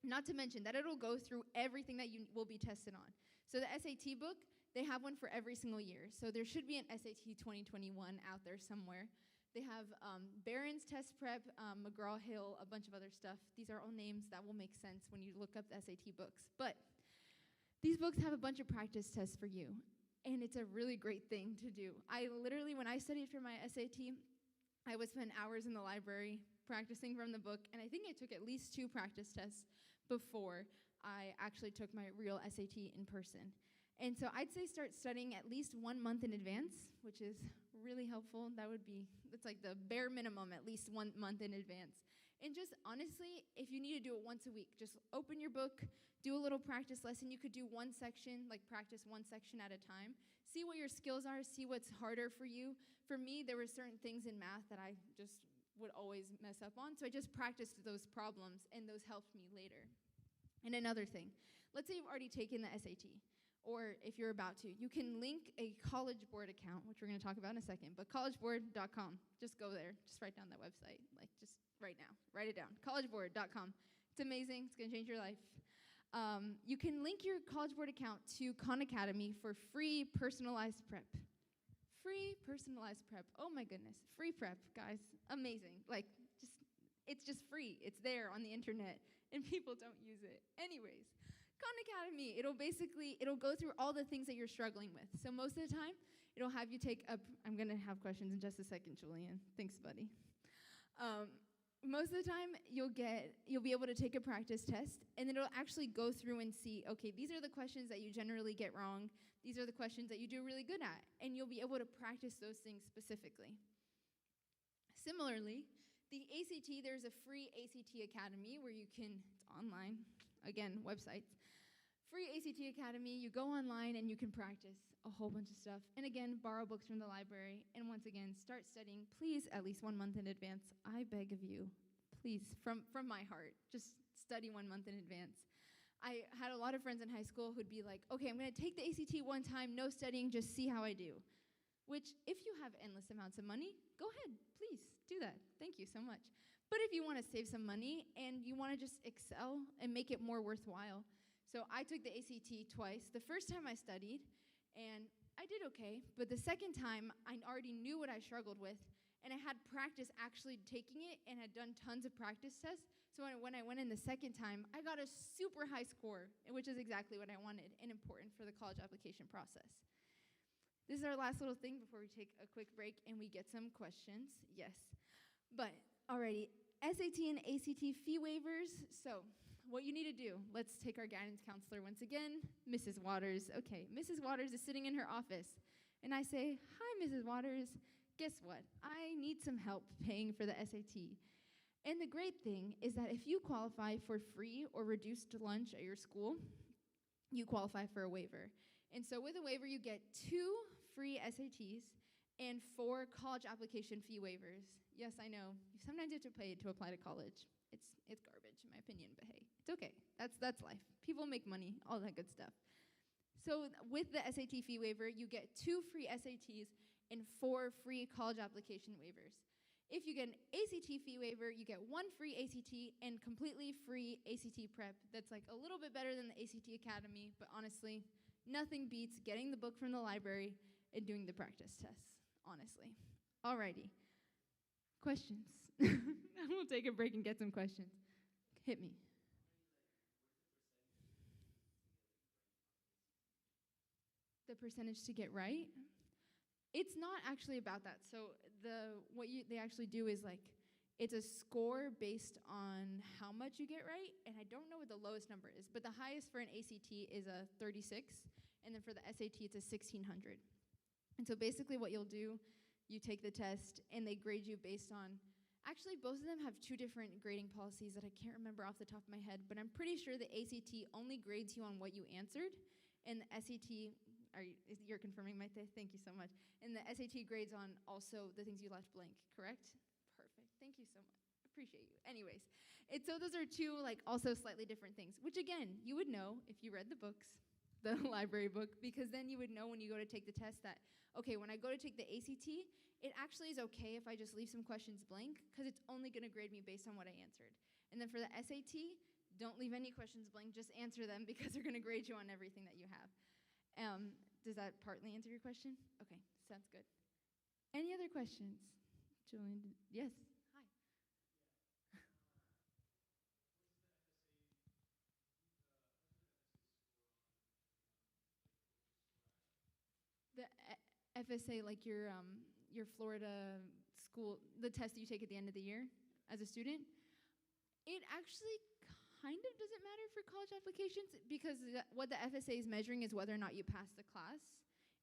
Not to mention that it'll go through everything that you will be tested on. So the SAT book, they have one for every single year. So there should be an SAT 2021 out there somewhere. They have Barron's Test Prep, McGraw-Hill, a bunch of other stuff. These are all names that will make sense when you look up the SAT books. But these books have a bunch of practice tests for you, and it's a really great thing to do. I literally, when I studied for my SAT, I would spend hours in the library practicing from the book, and I think I took at least 2 practice tests before I actually took my real SAT in person. And so I'd say start studying at least 1 month in advance, which is really helpful. That's like the bare minimum, at least 1 month in advance. And just honestly, if you need to do it once a week, just open your book, do a little practice lesson. You could do one section, like practice one section at a time. See what your skills are, see what's harder for you. For me, there were certain things in math that I just would always mess up on. So I just practiced those problems, and those helped me later. And another thing, let's say you've already taken the SAT. Or if you're about to, you can link a College Board account, which we're going to talk about in a second, but collegeboard.com. Just go there. Just write down that website, like just right now. Write it down, collegeboard.com. It's amazing. It's going to change your life. You can link your College Board account to Khan Academy for free personalized prep. Free personalized prep. Oh my goodness. Free prep, guys. Amazing. It's just free. It's there on the internet, and people don't use it. Anyways. Khan Academy, it'll go through all the things that you're struggling with. So most of the time, it'll have you take I'm going to have questions in just a second, Julian. Thanks, buddy. Most of the time, you'll be able to take a practice test, and then it'll actually go through and see, okay, these are the questions that you generally get wrong. These are the questions that you do really good at, and you'll be able to practice those things specifically. Similarly, the ACT, there's a free ACT Academy where you can, it's online, again, websites. Free ACT Academy, you go online and you can practice a whole bunch of stuff. And again, borrow books from the library. And once again, start studying, please, at least 1 month in advance. I beg of you, please, from my heart, just study 1 month in advance. I had a lot of friends in high school who'd be like, okay, I'm going to take the ACT one time, no studying, just see how I do. Which, if you have endless amounts of money, go ahead, please, do that. Thank you so much. But if you want to save some money and you want to just excel and make it more worthwhile, so I took the ACT twice. The first time I studied, and I did okay, but the second time, I already knew what I struggled with, and I had practice actually taking it and had done tons of practice tests. So when I went in the second time, I got a super high score, which is exactly what I wanted and important for the college application process. This is our last little thing before we take a quick break and we get some questions. Yes. But, alrighty, SAT and ACT fee waivers. So, what you need to do, let's take our guidance counselor once again, Mrs. Waters. Okay, Mrs. Waters is sitting in her office, and I say, "Hi, Mrs. Waters. Guess what? I need some help paying for the SAT." And the great thing is that if you qualify for free or reduced lunch at your school, you qualify for a waiver. And so with a waiver, you get 2 free SATs and 4 college application fee waivers. Yes, I know. Sometimes you have to pay to apply to college. It's garbage, in my opinion, but hey, it's okay. That's life. People make money, all that good stuff. So with the SAT fee waiver, you get 2 free SATs and 4 free college application waivers. If you get an ACT fee waiver, you get 1 free ACT and completely free ACT prep. That's like a little bit better than the ACT Academy, but honestly, nothing beats getting the book from the library and doing the practice tests, honestly. Alrighty. Questions? We'll take a break and get some questions. Hit me. The percentage to get right? It's not actually about that. So they actually do is like, it's a score based on how much you get right, and I don't know what the lowest number is, but the highest for an ACT is a 36, and then for the SAT it's a 1600. And so basically what you'll do, you take the test, and they grade you based on, actually both of them have 2 different grading policies that I can't remember off the top of my head, but I'm pretty sure the ACT only grades you on what you answered, and the SAT, you're confirming my thank you so much, and the SAT grades on also the things you left blank, correct? Perfect, thank you so much, appreciate you. Anyways, so those are 2 like also slightly different things, which again, you would know if you read the books, the library book, because then you would know when you go to take the test that, okay, when I go to take the ACT, it actually is okay if I just leave some questions blank, because it's only going to grade me based on what I answered. And then for the SAT, don't leave any questions blank, just answer them, because they're going to grade you on everything that you have. Does that partly answer your question? Okay, sounds good. Any other questions? Julian, yes. Hi. The FSA, like your Florida school, the test that you take at the end of the year as a student, it actually kind of doesn't matter for college applications, because what the FSA is measuring is whether or not you pass the class,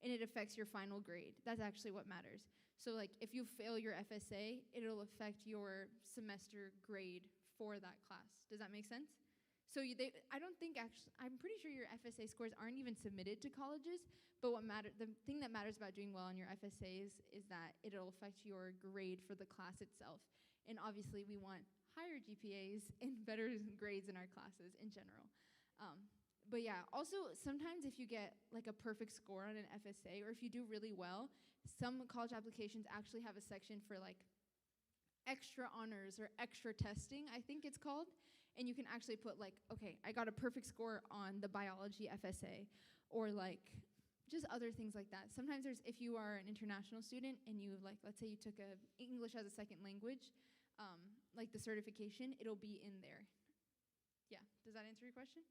and it affects your final grade. That's actually what matters. So like if you fail your FSA, it'll affect your semester grade for that class. Does that make sense? So I don't think actually, I'm pretty sure your FSA scores aren't even submitted to colleges, but the thing that matters about doing well on your FSAs is that it'll affect your grade for the class itself. And obviously we want higher GPAs and better grades in our classes in general. But yeah, also sometimes if you get like a perfect score on an FSA, or if you do really well, some college applications actually have a section for like extra honors or extra testing, I think it's called. And you can actually put like, okay, I got a perfect score on the biology FSA, or like just other things like that. Sometimes if you are an international student and you like, let's say you took English as a second language, like the certification, it'll be in there. Yeah, does that answer your question?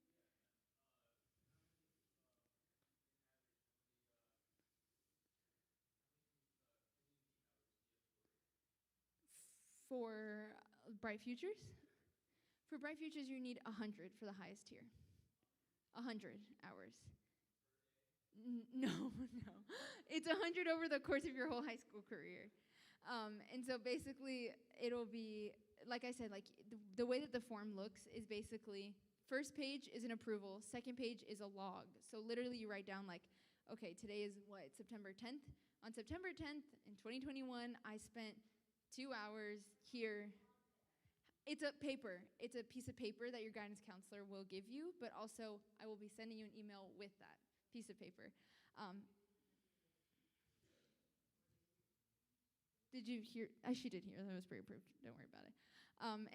For Bright Futures? For Bright Futures, you need 100 for the highest tier. 100 hours. No. It's 100 over the course of your whole high school career. And so basically, it'll be, like I said, like the way that the form looks is basically, first page is an approval, second page is a log. So literally you write down like, okay, today is what, September 10th? On September 10th in 2021, I spent 2 hours here. It's a paper. It's a piece of paper that your guidance counselor will give you, but also I will be sending you an email with that piece of paper. Did you hear? She did hear. That was pre-approved. Don't worry about it.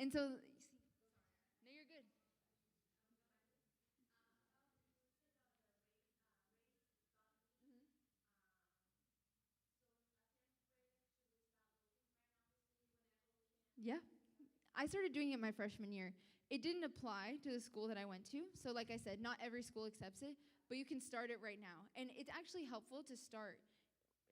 And so, no, you're good. Yeah. I started doing it my freshman year. It didn't apply to the school that I went to. So like I said, not every school accepts it, but you can start it right now. And it's actually helpful to start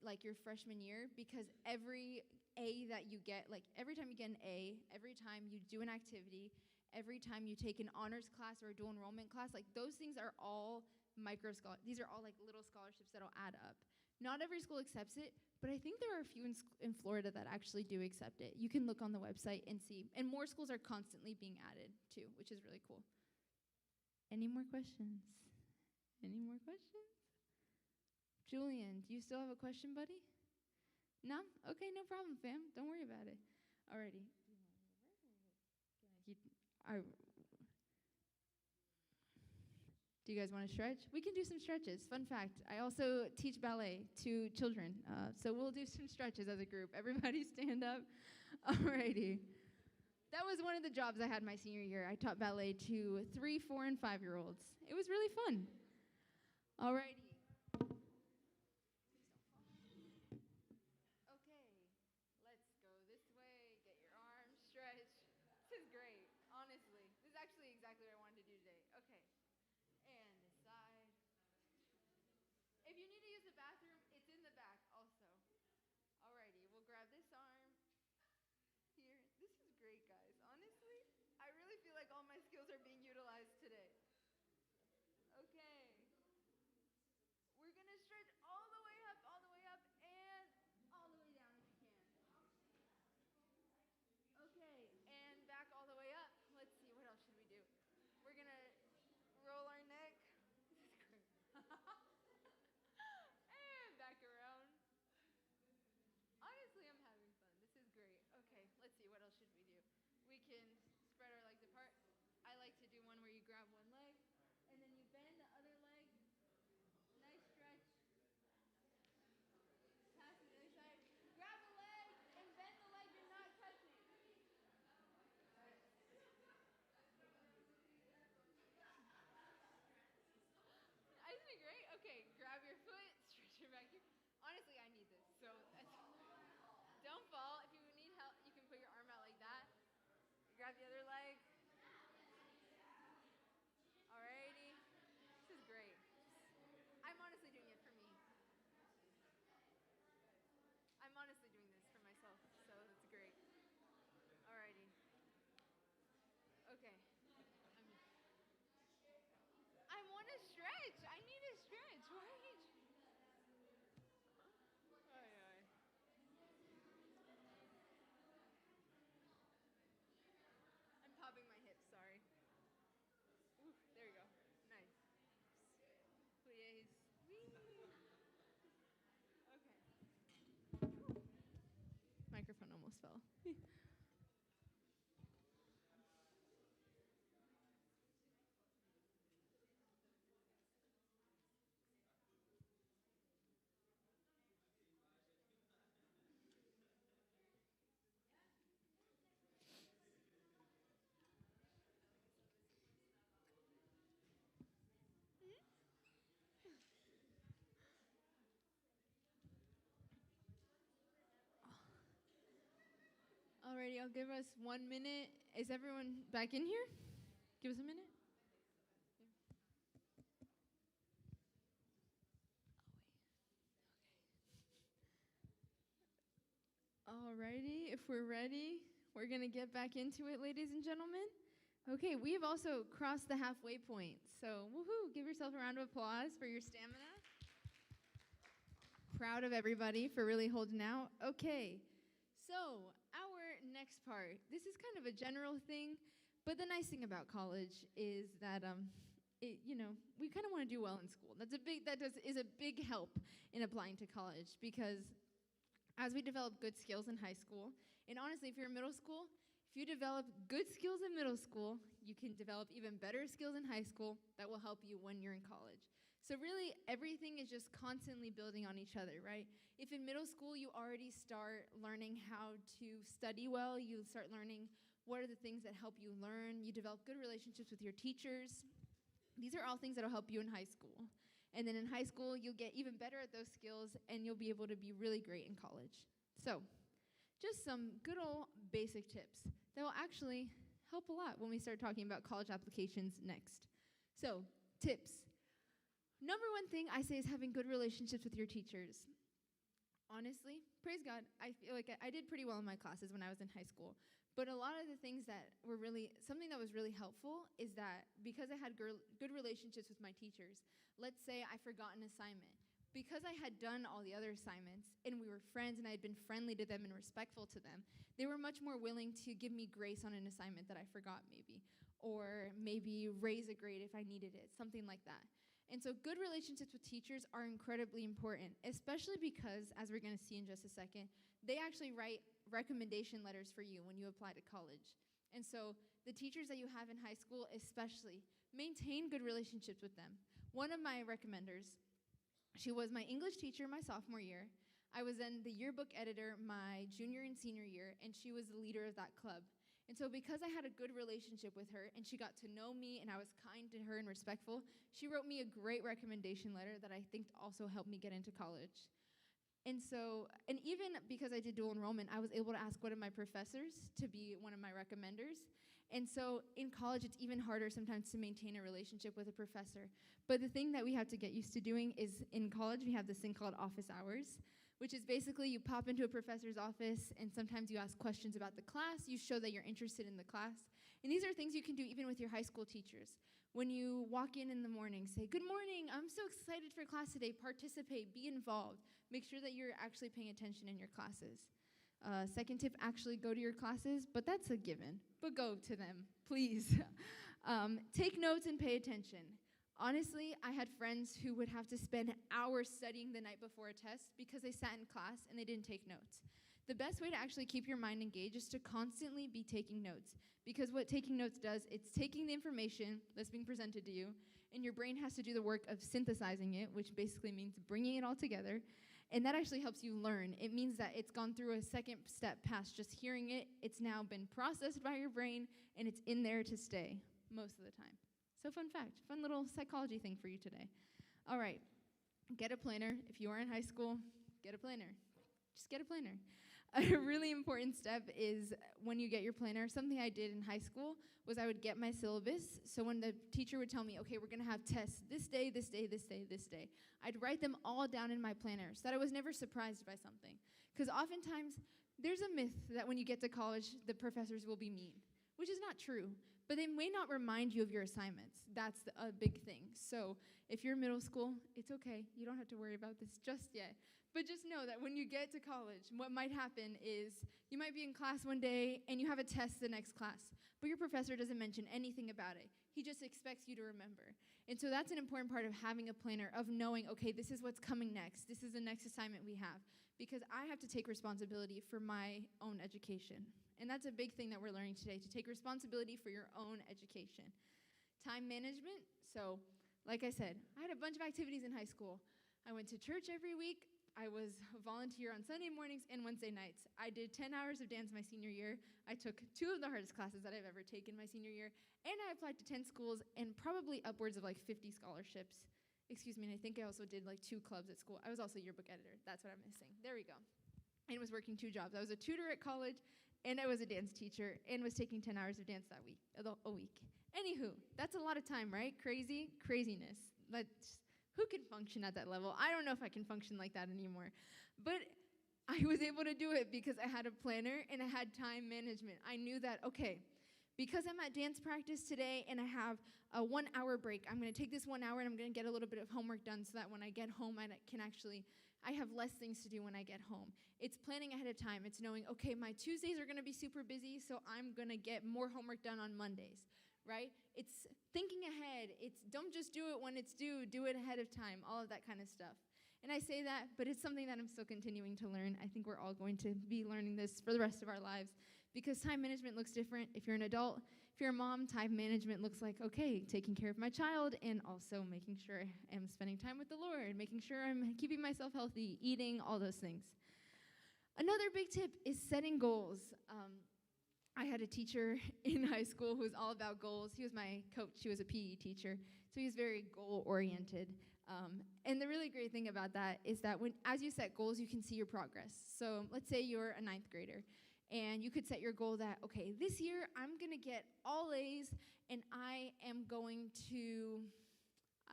like your freshman year because every A that you get, like every time you get an A, every time you do an activity, every time you take an honors class or a dual enrollment class, like those things are all these are all like little scholarships that'll add up. Not every school accepts it, but I think there are a few in Florida that actually do accept it. You can look on the website and see. And more schools are constantly being added too, which is really cool. Any more questions? Any more questions? Julian, do you still have a question, buddy? No? Okay, no problem, fam. Don't worry about it. Alrighty. Do you guys want to stretch? We can do some stretches. Fun fact, I also teach ballet to children. So we'll do some stretches as a group. Everybody stand up. Alrighty. That was one of the jobs I had my senior year. I taught ballet to 3, 4, and 5-year-olds. It was really fun. Alrighty. Okay, let's go this way. Get your arms stretched. This is great, honestly. This is actually exactly what I wanted to do today. Okay. And this side. If you need to use the bathroom, it's in the back also. Alrighty, we'll grab this arm here. This is great, guys. Honestly, I really feel like all my skills are being utilized today. Okay. We're going to stretch all the way up, and all the way down if you can. Okay, and back all the way up. Let's see, what else should we do? We're going to roll our neck. This is great. And back around. Honestly, I'm having fun. This is great. Okay, let's see. What else should we do? We can spread our legs apart. I like to do one where you grab one leg, and then you bend the other leg. Nice stretch. Pass to the other side. Grab a leg and bend the leg you're not touching. Isn't it great? Okay, grab your foot, stretch your back here. Honestly, I need this, so don't fall. If you need help, you can put your arm out like that. Grab the other leg. Alrighty. This is great. I'm honestly doing it for me. I'm honestly doing this for myself, so it's great. Alrighty. Okay. I want to stretch. I need to stretch. Why are you? I'm popping my hips. Sorry. Ooh, there you go. Nice. Please. Okay. Microphone almost fell. Alrighty, I'll give us 1 minute. Is everyone back in here? Give us a minute. Alrighty, if we're ready, we're going to get back into it, ladies and gentlemen. Okay, we've also crossed the halfway point. So, woohoo, give yourself a round of applause for your stamina. Proud of everybody for really holding out. Okay, so our next part, this is kind of a general thing, but the nice thing about college is that we kind of want to do well in school. Is a big help in applying to college because as we develop good skills in high school, and honestly, if you're in middle school, if you develop good skills in middle school, you can develop even better skills in high school that will help you when you're in college. So really, everything is just constantly building on each other, right? If in middle school you already start learning how to study well, you start learning what are the things that help you learn, you develop good relationships with your teachers. These are all things that will help you in high school. And then in high school, you'll get even better at those skills, and you'll be able to be really great in college. So just some good old basic tips that will actually help a lot when we start talking about college applications next. So, tips. Number one thing I say is having good relationships with your teachers. Honestly, praise God, I feel like I did pretty well in my classes when I was in high school. But a lot of the things that were something that was really helpful is that because I had good relationships with my teachers, let's say I forgot an assignment. Because I had done all the other assignments and we were friends and I had been friendly to them and respectful to them, they were much more willing to give me grace on an assignment that I forgot maybe, or maybe raise a grade if I needed it, something like that. And so good relationships with teachers are incredibly important, especially because, as we're going to see in just a second, they actually write recommendation letters for you when you apply to college. And so the teachers that you have in high school especially, maintain good relationships with them. One of my recommenders, she was my English teacher my sophomore year. I was then the yearbook editor my junior and senior year, and she was the leader of that club. And so because I had a good relationship with her and she got to know me and I was kind to her and respectful, she wrote me a great recommendation letter that I think also helped me get into college. And even because I did dual enrollment, I was able to ask one of my professors to be one of my recommenders. And so in college, it's even harder sometimes to maintain a relationship with a professor. But the thing that we have to get used to doing is in college, we have this thing called office hours, which is basically you pop into a professor's office and sometimes you ask questions about the class. You show that you're interested in the class. And these are things you can do even with your high school teachers. When you walk in the morning, say, "Good morning, I'm so excited for class today." Participate, be involved. Make sure that you're actually paying attention in your classes. Second tip, actually go to your classes, but that's a given. But go to them, please. Take notes and pay attention. Honestly, I had friends who would have to spend hours studying the night before a test because they sat in class and they didn't take notes. The best way to actually keep your mind engaged is to constantly be taking notes, because what taking notes does, it's taking the information that's being presented to you, and your brain has to do the work of synthesizing it, which basically means bringing it all together, and that actually helps you learn. It means that it's gone through a second step past just hearing it. It's now been processed by your brain, and it's in there to stay most of the time. So fun fact, fun little psychology thing for you today. All right, get a planner. If you are in high school, get a planner. Just get a planner. A really important step is when you get your planner, something I did in high school was I would get my syllabus. So when the teacher would tell me, okay, we're going to have tests this day, this day, this day, this day, I'd write them all down in my planner so that I was never surprised by something. Because oftentimes, there's a myth that when you get to college, the professors will be mean, which is not true. But they may not remind you of your assignments. That's a big thing. So if you're in middle school, it's okay. You don't have to worry about this just yet. But just know that when you get to college, what might happen is you might be in class one day and you have a test the next class, but your professor doesn't mention anything about it. He just expects you to remember. And so that's an important part of having a planner, of knowing, okay, this is what's coming next. This is the next assignment we have, because I have to take responsibility for my own education. And that's a big thing that we're learning today, to take responsibility for your own education. Time management. So, like I said, I had a bunch of activities in high school. I went to church every week. I was a volunteer on Sunday mornings and Wednesday nights. I did 10 hours of dance my senior year. I took 2 of the hardest classes that I've ever taken my senior year. And I applied to 10 schools and probably upwards of like 50 scholarships. Excuse me, and I think I also did like 2 clubs at school. I was also yearbook editor. That's what I'm missing. There we go. And was working 2 jobs. I was a tutor at college, and I was a dance teacher, and was taking 10 hours of dance a week. Anywho, that's a lot of time, right? Craziness. Who can function at that level? I don't know if I can function like that anymore. But I was able to do it because I had a planner and I had time management. I knew that, okay, because I'm at dance practice today and I have a 1-hour break, I'm going to take this 1 hour and I'm going to get a little bit of homework done so that when I get home, I have less things to do when I get home. It's planning ahead of time. It's knowing, okay, my Tuesdays are going to be super busy, so I'm going to get more homework done on Mondays, right? It's thinking ahead. It's don't just do it when it's due. Do it ahead of time, all of that kind of stuff. And I say that, but it's something that I'm still continuing to learn. I think we're all going to be learning this for the rest of our lives, because time management looks different. If you're an adult, if you're a mom, time management looks like, okay, taking care of my child and also making sure I'm spending time with the Lord, making sure I'm keeping myself healthy, eating, all those things. Another big tip is setting goals. I had a teacher in high school who was all about goals. He was my coach. He was a PE teacher, so he was very goal-oriented. And the really great thing about that is that as you set goals, you can see your progress. So let's say you're a ninth grader, and you could set your goal that, okay, this year I'm going to get all A's, and I am going to,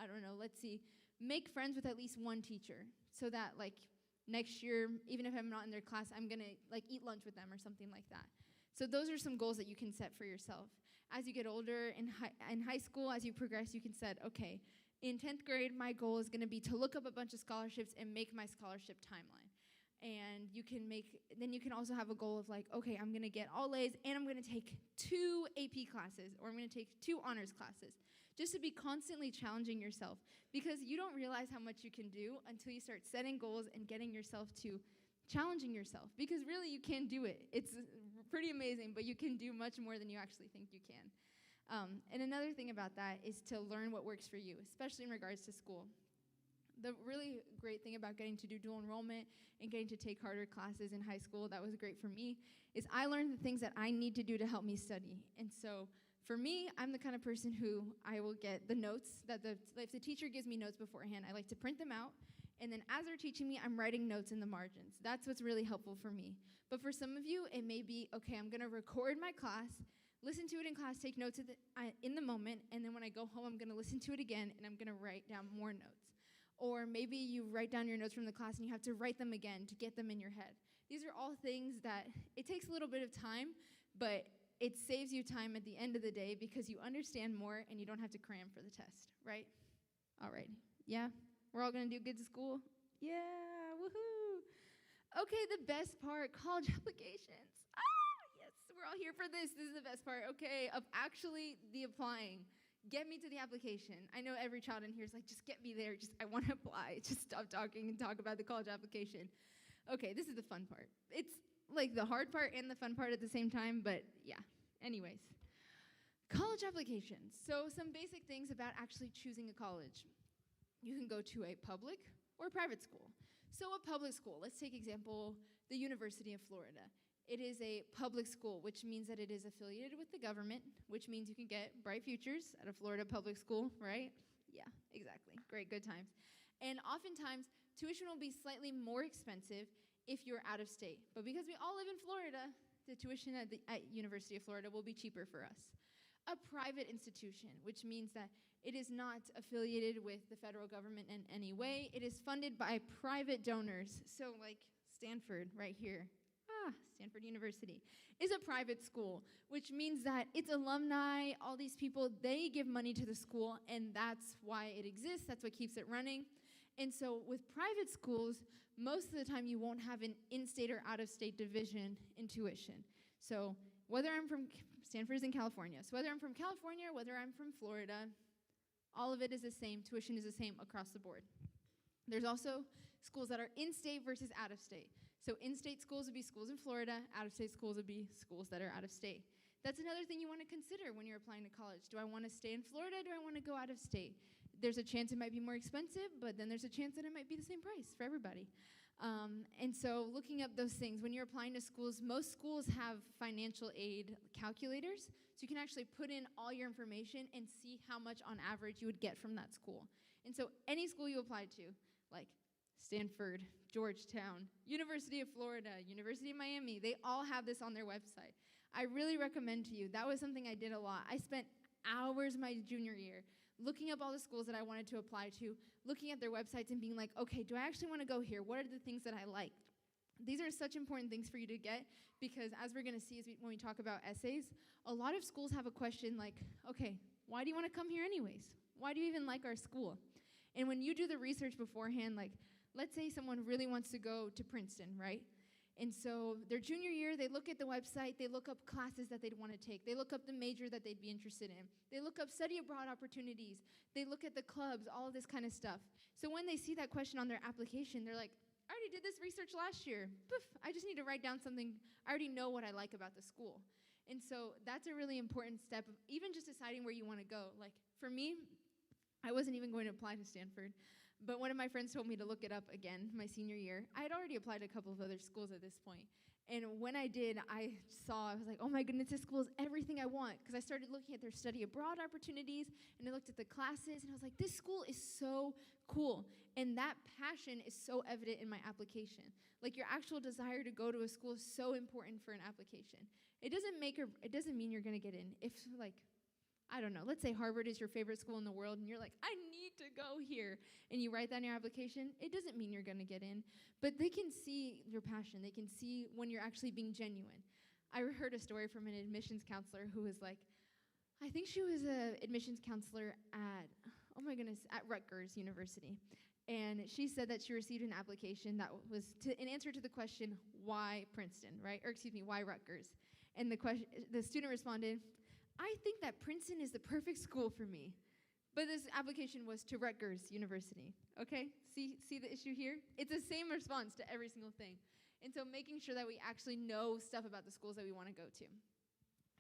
I don't know, let's see, make friends with at least one teacher so that, like, next year, even if I'm not in their class, I'm going to, like, eat lunch with them or something like that. So those are some goals that you can set for yourself. As you get older in high school, as you progress, you can set, okay, in 10th grade, my goal is going to be to look up a bunch of scholarships and make my scholarship timeline. And then you can also have a goal of like, okay, I'm going to get all A's and I'm going to take 2 AP classes, or I'm going to take 2 honors classes, just to be constantly challenging yourself, because you don't realize how much you can do until you start setting goals and getting yourself to challenging yourself, because really you can do it. It's pretty amazing, but you can do much more than you actually think you can. And another thing about that is to learn what works for you, especially in regards to school. The really great thing about getting to do dual enrollment and getting to take harder classes in high school, that was great for me, is I learned the things that I need to do to help me study. And so for me, I'm the kind of person who I will get the notes that if the teacher gives me notes beforehand, I like to print them out. And then as they're teaching me, I'm writing notes in the margins. That's what's really helpful for me. But for some of you, it may be, okay, I'm going to record my class, listen to it in class, take notes in the moment, and then when I go home, I'm going to listen to it again, and I'm going to write down more notes. Or maybe you write down your notes from the class, and you have to write them again to get them in your head. These are all things that it takes a little bit of time, but it saves you time at the end of the day because you understand more and you don't have to cram for the test, right? All right. Yeah? We're all going to do good to school? Yeah, woohoo. Okay, the best part, college applications. Yes, we're all here for this. This is the best part, okay, of actually the applying. Get me to the application. I know every child in here is like, just get me there. I want to apply. Just stop talking and talk about the college application. Okay, this is the fun part. It's like the hard part and the fun part at the same time, but yeah. Anyways, college applications. So some basic things about actually choosing a college. You can go to a public or a private school. So a public school, let's take example, the University of Florida. It is a public school, which means that it is affiliated with the government, which means you can get bright futures at a Florida public school, right? Yeah, exactly. Great, good times. And oftentimes, tuition will be slightly more expensive if you're out of state. But because we all live in Florida, the tuition at University of Florida will be cheaper for us. A private institution, which means that it is not affiliated with the federal government in any way. It is funded by private donors. So like Stanford right here. Stanford University is a private school, which means that its alumni, all these people, they give money to the school, and that's why it exists. That's what keeps it running. And so with private schools, most of the time you won't have an in-state or out-of-state division in tuition. So whether I'm from Stanford's in California, so whether I'm from California or whether I'm from Florida, all of it is the same. Tuition is the same across the board. There's also schools that are in-state versus out-of-state. So in-state schools would be schools in Florida, out-of-state schools would be schools that are out of state. That's another thing you want to consider when you're applying to college. Do I want to stay in Florida? Do I want to go out of state? There's a chance it might be more expensive, but then there's a chance that it might be the same price for everybody. And so looking up those things, when you're applying to schools, most schools have financial aid calculators, so you can actually put in all your information and see how much on average you would get from that school. And so any school you apply to, like Stanford, Georgetown, University of Florida, University of Miami, they all have this on their website. I really recommend to you. That was something I did a lot. I spent hours my junior year looking up all the schools that I wanted to apply to, looking at their websites and being like, okay, do I actually want to go here? What are the things that I like? These are such important things for you to get because as we're going to see when we talk about essays, a lot of schools have a question like, okay, why do you want to come here anyways? Why do you even like our school? And when you do the research beforehand, like, let's say someone really wants to go to Princeton, right? And so their junior year, they look at the website, they look up classes that they'd want to take, they look up the major that they'd be interested in, they look up study abroad opportunities, they look at the clubs, all of this kind of stuff. So when they see that question on their application, they're like, I already did this research last year. Poof, I just need to write down something. I already know what I like about the school. And so that's a really important step of even just deciding where you want to go. Like for me, I wasn't even going to apply to Stanford. But one of my friends told me to look it up again my senior year. I had already applied to a couple of other schools at this point. And when I did, I was like, oh my goodness, this school is everything I want. Because I started looking at their study abroad opportunities, and I looked at the classes, and I was like, this school is so cool. And that passion is so evident in my application. Like, your actual desire to go to a school is so important for an application. It doesn't mean you're going to get in. If, like, I don't know, let's say Harvard is your favorite school in the world, and you're like, I need to go here, and you write that in your application, it doesn't mean you're going to get in. But they can see your passion. They can see when you're actually being genuine. I heard a story from an admissions counselor who was like, I think she was an admissions counselor at Rutgers University. And she said that she received an application that was in answer to the question, why Princeton, right? Or excuse me, why Rutgers? And the student responded, I think that Princeton is the perfect school for me. But this application was to Rutgers University, okay? See the issue here? It's the same response to every single thing. And so making sure that we actually know stuff about the schools that we want to go to.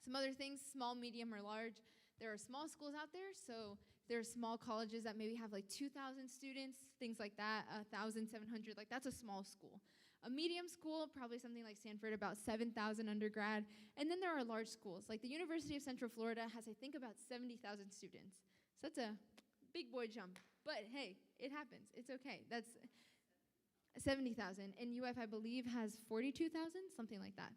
Some other things, small, medium, or large. There are small schools out there, so there are small colleges that maybe have like 2,000 students, things like that, 1,700, like that's a small school. A medium school, probably something like Stanford, about 7,000 undergrad. And then there are large schools, like the University of Central Florida has, I think, about 70,000 students. So that's a big boy jump. But hey, it happens. It's okay. That's 70,000. And UF, I believe, has 42,000, something like that.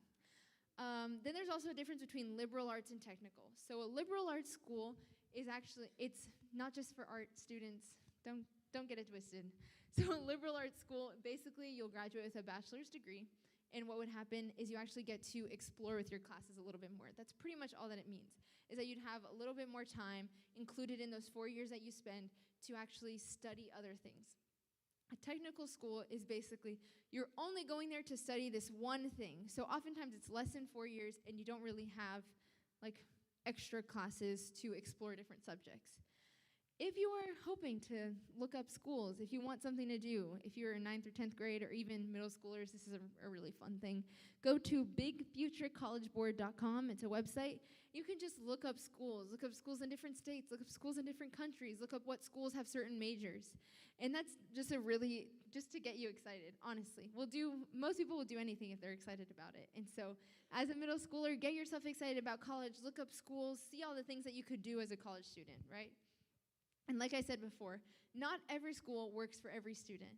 Then there's also a difference between liberal arts and technical. So a liberal arts school is actually, it's not just for art students. Don't get it twisted. So a liberal arts school, basically you'll graduate with a bachelor's degree, and what would happen is you actually get to explore with your classes a little bit more. That's pretty much all that it means, is that you'd have a little bit more time included in those 4 years that you spend to actually study other things. A technical school is basically, you're only going there to study this one thing. So oftentimes it's less than 4 years, and you don't really have like extra classes to explore different subjects. If you are hoping to look up schools, if you want something to do, if you're in 9th or 10th grade or even middle schoolers, this is a really fun thing. Go to bigfuturecollegeboard.com. It's a website. You can just look up schools in different states, look up schools in different countries, look up what schools have certain majors. And that's just just to get you excited, honestly. Most people will do anything if they're excited about it. And so as a middle schooler, get yourself excited about college, look up schools, see all the things that you could do as a college student, right? And like I said before, not every school works for every student.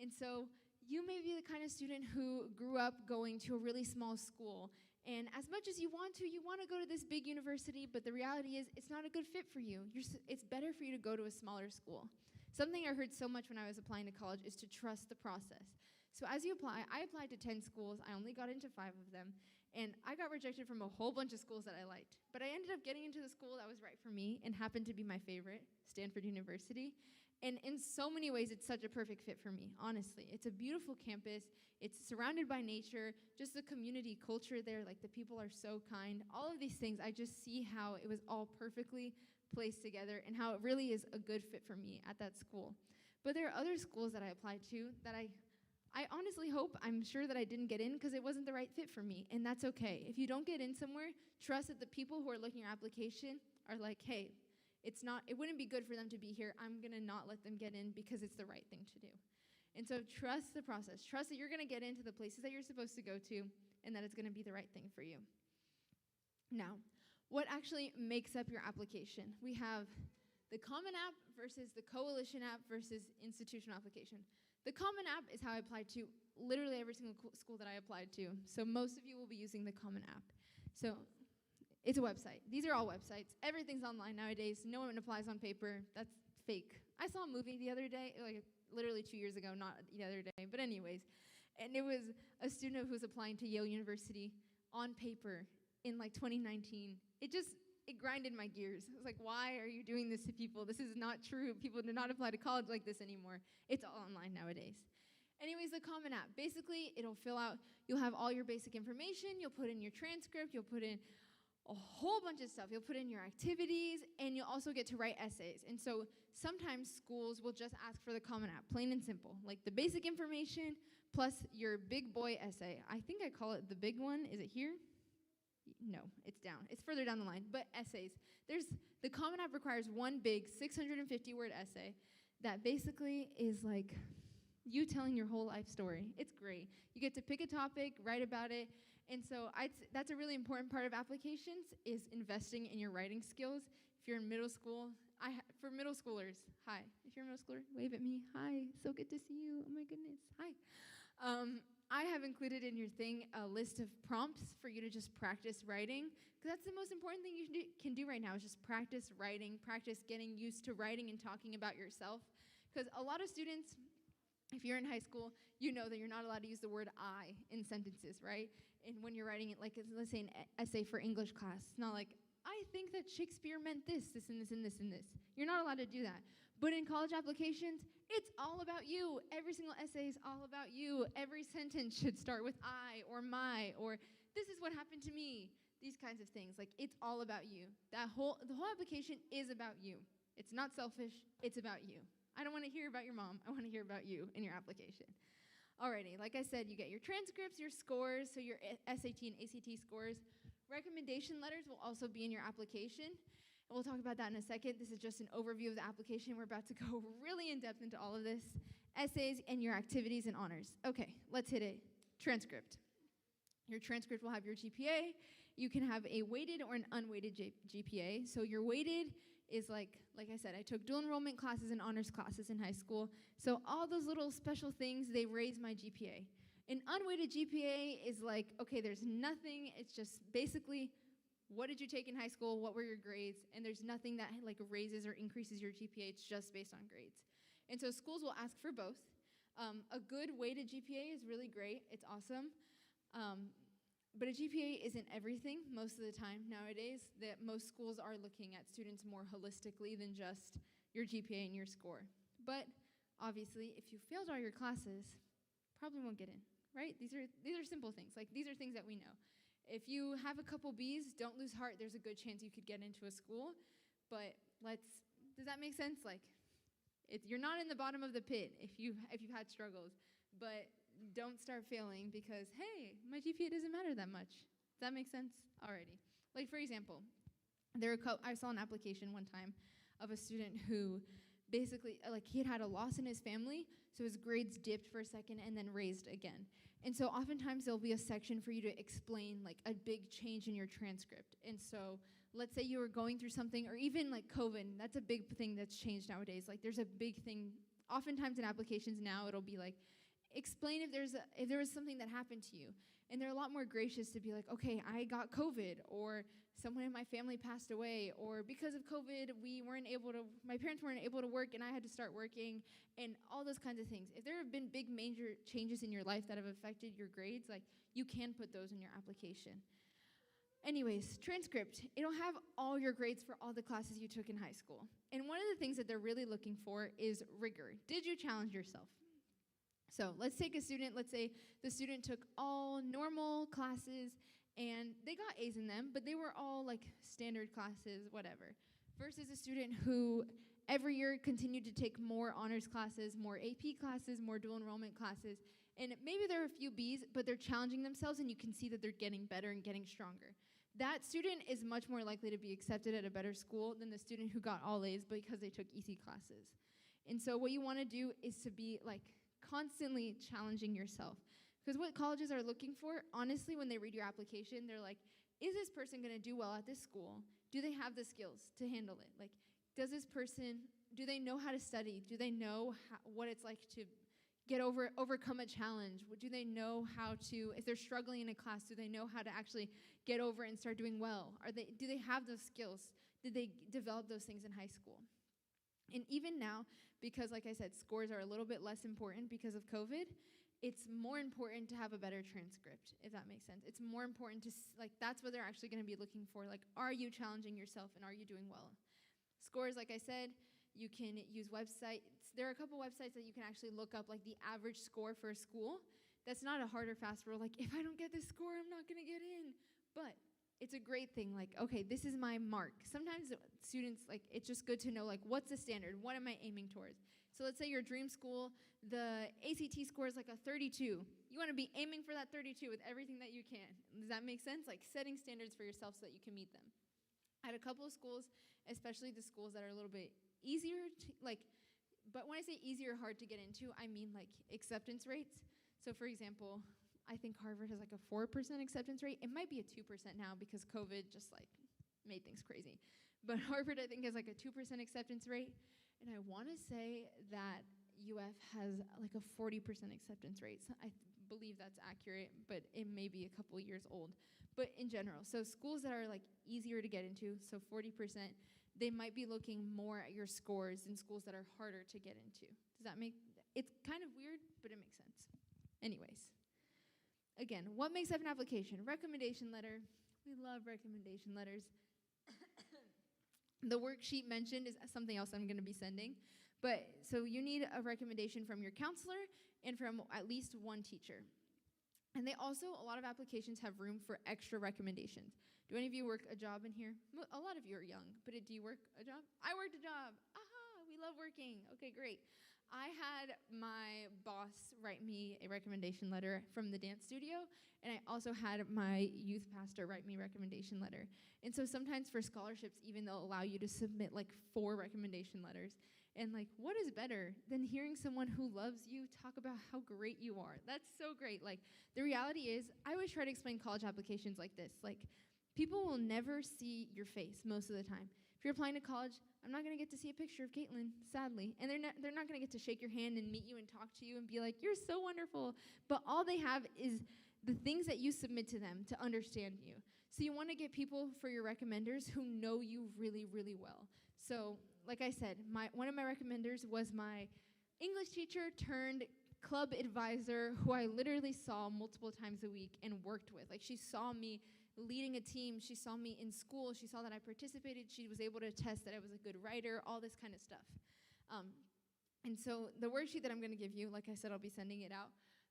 And so you may be the kind of student who grew up going to a really small school. And as much as you want to go to this big university, but the reality is it's not a good fit for you. It's better for you to go to a smaller school. Something I heard so much when I was applying to college is to trust the process. So as you apply, I applied to 10 schools. I only got into 5 of them. And I got rejected from a whole bunch of schools that I liked. But I ended up getting into the school that was right for me and happened to be my favorite, Stanford University. And in so many ways, it's such a perfect fit for me, honestly. It's a beautiful campus. It's surrounded by nature. Just the community culture there, like the people are so kind. All of these things, I just see how it was all perfectly placed together and how it really is a good fit for me at that school. But there are other schools that I applied to that I honestly hope, I'm sure that I didn't get in because it wasn't the right fit for me, and that's okay. If you don't get in somewhere, trust that the people who are looking at your application are like, hey, it wouldn't be good for them to be here. I'm gonna not let them get in because it's the right thing to do. And so trust the process. Trust that you're gonna get into the places that you're supposed to go to and that it's gonna be the right thing for you. Now, what actually makes up your application? We have the Common App versus the Coalition App versus institutional application. The Common App is how I applied to literally every single school that I applied to. So most of you will be using the Common App. So it's a website. These are all websites. Everything's online nowadays. No one applies on paper. That's fake. I saw a movie the other day, like literally 2 years ago, not the other day, but anyways. And it was a student who was applying to Yale University on paper in like 2019. It grinded my gears. I was like, why are you doing this to people? This is not true. People do not apply to college like this anymore. It's all online nowadays. Anyways, the Common App. Basically, it'll fill out, you'll have all your basic information, you'll put in your transcript, you'll put in a whole bunch of stuff. You'll put in your activities, and you'll also get to write essays. And so sometimes schools will just ask for the Common App, plain and simple. Like the basic information plus your big boy essay. I think I call it the big one. Is it here? No, it's down. It's further down the line. But essays. The Common App requires one big 650-word essay that basically is like, you telling your whole life story. It's great. You get to pick a topic, write about it. And so that's a really important part of applications is investing in your writing skills. If you're in middle school, for middle schoolers, hi. If you're a middle schooler, wave at me. Hi, so good to see you. Oh my goodness, hi. I have included in your thing a list of prompts for you to just practice writing, because that's the most important thing you can do right now is just practice writing, practice getting used to writing and talking about yourself. Because a lot of students, if you're in high school, you know that you're not allowed to use the word I in sentences, right? And when you're writing it, like let's say an essay for English class, it's not like, I think that Shakespeare meant this, this, and this, and this, and this. You're not allowed to do that. But in college applications, it's all about you. Every single essay is all about you. Every sentence should start with I or my or this is what happened to me. These kinds of things. Like, it's all about you. The whole application is about you. It's not selfish. It's about you. I don't want to hear about your mom. I want to hear about you in your application. Alrighty, like I said, you get your transcripts, your scores, so your SAT and ACT scores. Recommendation letters will also be in your application. And we'll talk about that in a second. This is just an overview of the application. We're about to go really in depth into all of this. Essays and your activities and honors. Okay, let's hit it. Transcript. Your transcript will have your GPA. You can have a weighted or an unweighted GPA. So your weighted is like I said, I took dual enrollment classes and honors classes in high school. So all those little special things, they raise my GPA. An unweighted GPA is like, okay, there's nothing. It's just basically, what did you take in high school? What were your grades? And there's nothing that like raises or increases your GPA. It's just based on grades. And so schools will ask for both. A good weighted GPA is really great. It's awesome. But a GPA isn't everything most of the time nowadays. That most schools are looking at students more holistically than just your GPA and your score. But obviously, if you failed all your classes, probably won't get in, right? These are simple things. Like, these are things that we know. If you have a couple Bs, don't lose heart. There's a good chance you could get into a school. But does that make sense? Like, you're not in the bottom of the pit if you've had struggles. But don't start failing because, hey, my GPA doesn't matter that much. Does that make sense? Alrighty. Like, for example, I saw an application one time of a student who basically, he had a loss in his family, so his grades dipped for a second and then raised again. And so oftentimes there'll be a section for you to explain, like, a big change in your transcript. And so let's say you were going through something, or even, like, COVID. That's a big thing that's changed nowadays. Like, there's a big thing. Oftentimes in applications now, it'll be like, explain if there was something that happened to you. And they're a lot more gracious to be like, okay, I got COVID, or someone in my family passed away, or because of COVID, my parents weren't able to work and I had to start working, and all those kinds of things. If there have been big major changes in your life that have affected your grades, like, you can put those in your application. Anyways, transcript, it'll have all your grades for all the classes you took in high school. And one of the things that they're really looking for is rigor. Did you challenge yourself? So let's take a student, let's say the student took all normal classes and they got A's in them, but they were all like standard classes, whatever, versus a student who every year continued to take more honors classes, more AP classes, more dual enrollment classes, and maybe there are a few B's, but they're challenging themselves and you can see that they're getting better and getting stronger. That student is much more likely to be accepted at a better school than the student who got all A's because they took easy classes. And so what you want to do is to be like constantly challenging yourself. Because what colleges are looking for, honestly, when they read your application, they're like, is this person going to do well at this school? Do they have the skills to handle it? Like, do they know how to study? Do they know what it's like to overcome a challenge? Do they know how to, if they're struggling in a class, do they know how to actually get over it and start doing well? Do they have those skills? Did they develop those things in high school? And even now, because like I said, scores are a little bit less important because of COVID, it's more important to have a better transcript, if that makes sense. It's more important to, that's what they're actually going to be looking for. Like, are you challenging yourself and are you doing well? Scores, like I said, you can use websites. There are a couple websites that you can actually look up, like the average score for a school. That's not a hard or fast rule. Like, if I don't get this score, I'm not going to get in. But it's a great thing. Like, okay, this is my mark. Sometimes students, like, it's just good to know, like, what's the standard? What am I aiming towards? So let's say your dream school, the ACT score is like a 32. You want to be aiming for that 32 with everything that you can. Does that make sense? Like, setting standards for yourself so that you can meet them. At a couple of schools, especially the schools that are a little bit easier, But when I say easy or hard to get into, I mean like acceptance rates. So for example, I think Harvard has like a 4% acceptance rate. It might be a 2% now because COVID just like made things crazy. But Harvard, I think, has like a 2% acceptance rate. And I want to say that UF has like a 40% acceptance rate. So I believe that's accurate, but it may be a couple years old. But in general, so schools that are like easier to get into, so 40%, they might be looking more at your scores than schools that are harder to get into. Does that make, it's kind of weird, but it makes sense. Anyways, again, what makes up an application? Recommendation letter. We love recommendation letters. The worksheet mentioned is something else I'm going to be sending. But so you need a recommendation from your counselor and from at least one teacher. And they also, a lot of applications have room for extra recommendations. Do any of you work a job in here? A lot of you are young, but do you work a job? I worked a job. Aha, we love working. Okay, great. I had my boss write me a recommendation letter from the dance studio, and I also had my youth pastor write me a recommendation letter. And so sometimes for scholarships, even they'll allow you to submit like 4 recommendation letters. And like, what is better than hearing someone who loves you talk about how great you are? That's so great. Like, the reality is, I always try to explain college applications like this. Like, people will never see your face most of the time. If you're applying to college, I'm not going to get to see a picture of Gequelin, sadly. And they're not going to get to shake your hand and meet you and talk to you and be like, you're so wonderful. But all they have is the things that you submit to them to understand you. So you want to get people for your recommenders who know you really, really well. So, like I said, one of my recommenders was my English teacher turned club advisor who I literally saw multiple times a week and worked with. Like, she saw me leading a team. She saw me in school. She saw that I participated. She was able to attest that I was a good writer, all this kind of stuff. And so the worksheet that I'm going to give you, like I said, I'll be sending it out.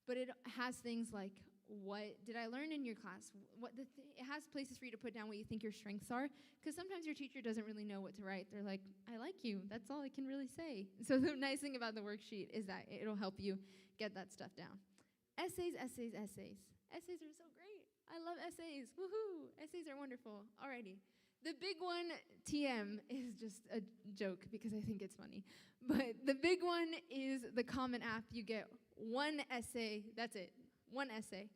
But it has things like, what did I learn in your class? It has places for you to put down what you think your strengths are, because sometimes your teacher doesn't really know what to write. They're like, I like you. That's all I can really say. So the nice thing about the worksheet is that it'll help you get that stuff down. Essays, essays, essays. Essays are so great. I love essays. Woohoo! Essays are wonderful. Alrighty. The big one, TM, is just a joke because I think it's funny. But the big one is the Common App. You get one essay. That's it. One essay.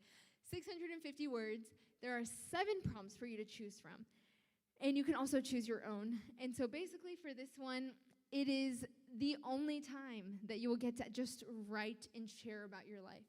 650 words. There are 7 prompts for you to choose from. And you can also choose your own. And so basically for this one, it is the only time that you will get to just write and share about your life.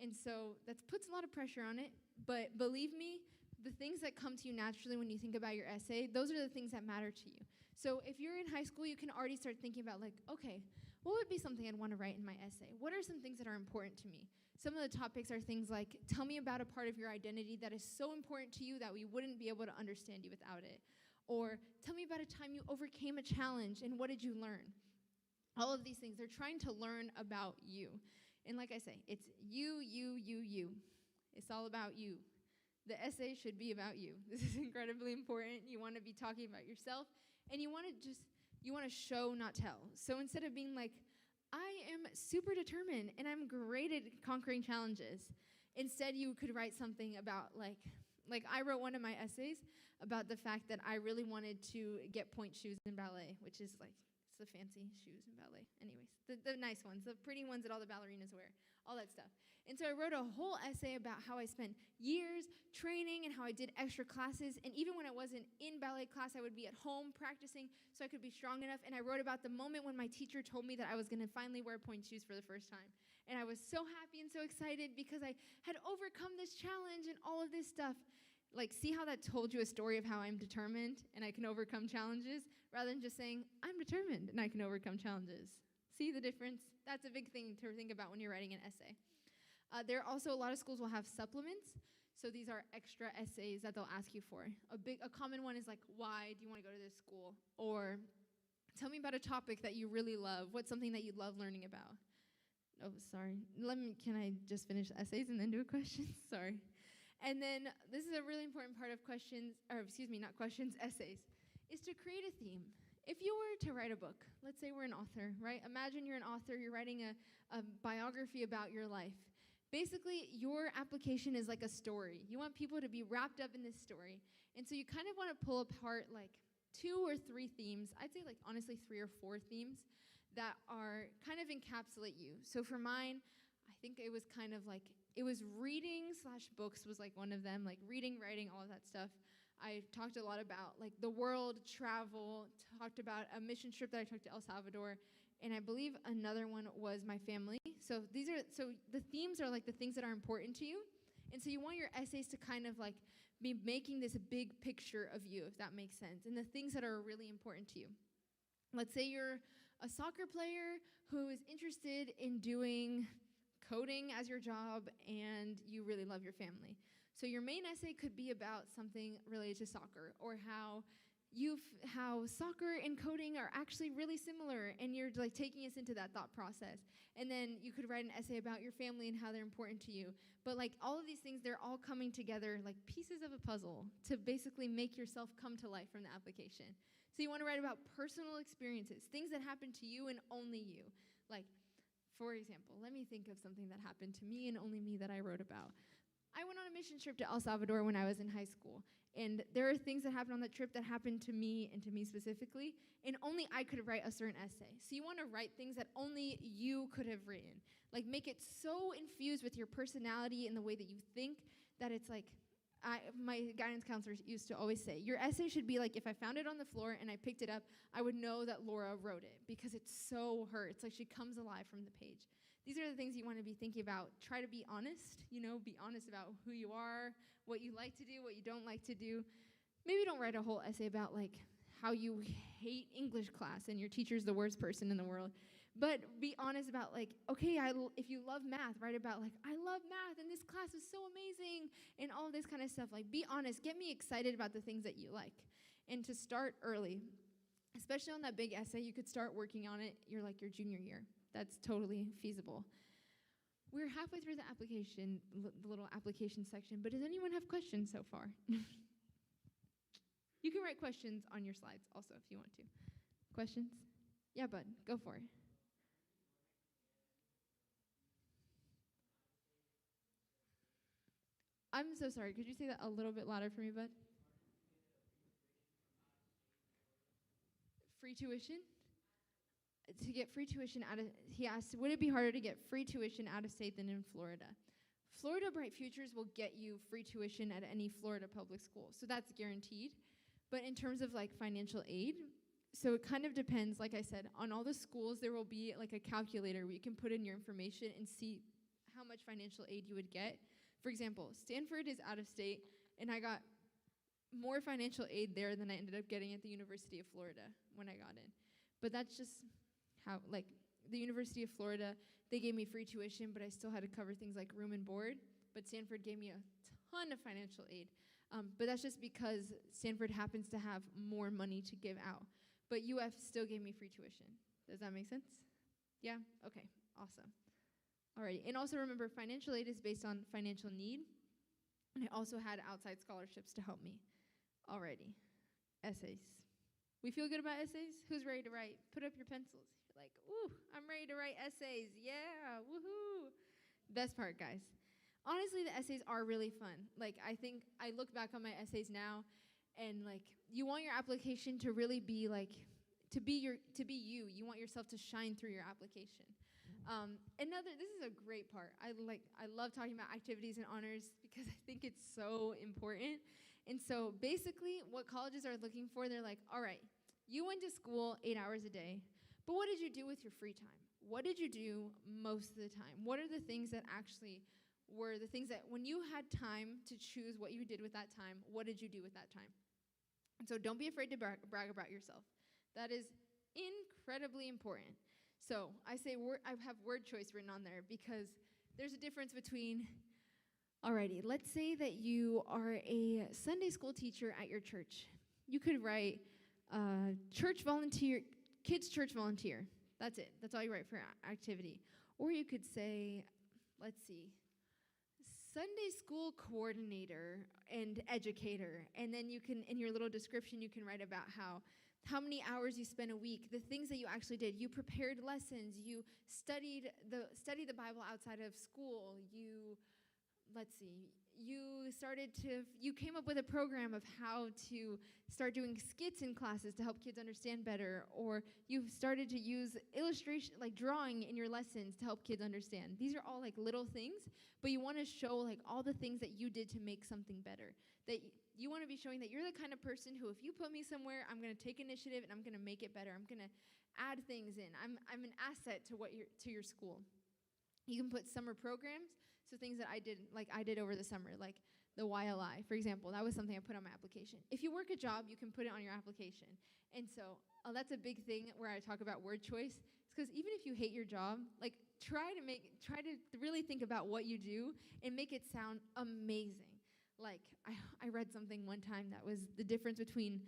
And so that puts a lot of pressure on it. But believe me, the things that come to you naturally when you think about your essay, those are the things that matter to you. So if you're in high school, you can already start thinking about like, okay, what would be something I'd want to write in my essay? What are some things that are important to me? Some of the topics are things like, tell me about a part of your identity that is so important to you that we wouldn't be able to understand you without it. Or tell me about a time you overcame a challenge and what did you learn? All of these things, they're trying to learn about you. And like I say, it's you. It's all about you. The essay should be about you. This is incredibly important. You want to be talking about yourself, and you want to show, not tell. So instead of being like, I am super determined, and I'm great at conquering challenges, instead you could write something about like I wrote one of my essays about the fact that I really wanted to get point shoes in ballet, which is like, it's the fancy shoes in ballet. Anyways, the nice ones, the pretty ones that all the ballerinas wear, all that stuff. And so I wrote a whole essay about how I spent years training and how I did extra classes. And even when I wasn't in ballet class, I would be at home practicing so I could be strong enough. And I wrote about the moment when my teacher told me that I was going to finally wear point shoes for the first time. And I was so happy and so excited because I had overcome this challenge and all of this stuff. Like, see how that told you a story of how I'm determined and I can overcome challenges, rather than just saying, I'm determined and I can overcome challenges. See the difference? That's a big thing to think about when you're writing an essay. There are also a lot of schools will have supplements. So these are extra essays that they'll ask you for. A common one is like, why do you want to go to this school? Or tell me about a topic that you really love. What's something that you love learning about? Oh, sorry. Can I just finish the essays and then do a question? Sorry. And then this is a really important part of essays, is to create a theme. If you were to write a book, let's say we're an author, right? Imagine you're an author, you're writing a biography about your life. Basically, your application is like a story. You want people to be wrapped up in this story. And so you kind of want to pull apart like 2 or 3 themes. I'd say like honestly 3 or 4 themes that are kind of encapsulate you. So for mine, I think it was kind of like, it was reading / books was like one of them, like reading, writing, all of that stuff. I talked a lot about like the world, travel, talked about a mission trip that I took to El Salvador, and I believe another one was my family. So the themes are like the things that are important to you. And so you want your essays to kind of like be making this big picture of you, if that makes sense, and the things that are really important to you. Let's say you're a soccer player who is interested in doing coding as your job and you really love your family. So your main essay could be about something related to soccer, or how soccer and coding are actually really similar, and you're like taking us into that thought process. And then you could write an essay about your family and how they're important to you. But like all of these things, they're all coming together like pieces of a puzzle to basically make yourself come to life from the application. So you want to write about personal experiences, things that happen to you and only you. Like, for example, let me think of something that happened to me and only me that I wrote about. I went on a mission trip to El Salvador when I was in high school. And there are things that happened on that trip that happened to me and to me specifically, and only I could write a certain essay. So you want to write things that only you could have written. Like make it so infused with your personality and the way that you think that it's like, my guidance counselors used to always say, your essay should be like, if I found it on the floor and I picked it up, I would know that Laura wrote it because it's so her. It's like she comes alive from the page. These are the things you want to be thinking about. Try to be honest, be honest about who you are, what you like to do, what you don't like to do. Maybe don't write a whole essay about like how you hate English class and your teacher's the worst person in the world. But be honest about like, okay, if you love math, write about like, I love math and this class is so amazing and all this kind of stuff. Like be honest, get me excited about the things that you like. And to start early, especially on that big essay, you could start working on it your junior year. That's totally feasible. We're halfway through the application, the little application section, but does anyone have questions so far? You can write questions on your slides also if you want to. Questions? Yeah, bud, go for it. I'm so sorry. Could you say that a little bit louder for me, bud? Free tuition? To get free tuition he asked, would it be harder to get free tuition out of state than in Florida? Florida Bright Futures will get you free tuition at any Florida public school, so that's guaranteed. But in terms of like financial aid, so it kind of depends, like I said, on all the schools there will be like a calculator where you can put in your information and see how much financial aid you would get. For example, Stanford is out of state, and I got more financial aid there than I ended up getting at the University of Florida when I got in. But that's just how, like, the University of Florida, they gave me free tuition, but I still had to cover things like room and board. But Stanford gave me a ton of financial aid. But that's just because Stanford happens to have more money to give out. But UF still gave me free tuition. Does that make sense? Yeah? Okay, awesome. Alrighty, and also remember, financial aid is based on financial need. And I also had outside scholarships to help me. Alrighty, essays. We feel good about essays? Who's ready to write? Put up your pencils. You're like, ooh, I'm ready to write essays. Yeah, woohoo. Best part, guys. Honestly, the essays are really fun. Like, I think I look back on my essays now, and like, you want your application to really be like, to be you. You want yourself to shine through your application. This is a great part. I love talking about activities and honors because I think it's so important. And so basically what colleges are looking for, they're like, all right, you went to school 8 hours a day, but what did you do with your free time? What did you do most of the time? What are the things that actually were the things that when you had time to choose what you did with that time, what did you do with that time? And so don't be afraid to brag about yourself. That is incredibly important. So I say I have word choice written on there because there's a difference between, alrighty, let's say that you are a Sunday school teacher at your church. You could write church volunteer, kids church volunteer. That's it. That's all you write for activity. Or you could say, let's see, Sunday school coordinator and educator. And then you can, in your little description, you can write about how many hours you spent a week, the things that you actually did. You prepared lessons. You studied the Bible outside of school. you came up with a program of how to start doing skits in classes to help kids understand better, or you've started to use illustration, like drawing in your lessons to help kids understand. These are all like little things, but you want to show like all the things that you did to make something better. That you want to be showing that you're the kind of person who, if you put me somewhere, I'm going to take initiative and I'm going to make it better. I'm going to add things in. I'm an asset to your school. You can put summer programs, so things that I did over the summer, like the YLI, for example. That was something I put on my application. If you work a job, you can put it on your application. And so that's a big thing where I talk about word choice. It's because even if you hate your job, like try to really think about what you do and make it sound amazing. Like I read something one time that was the difference between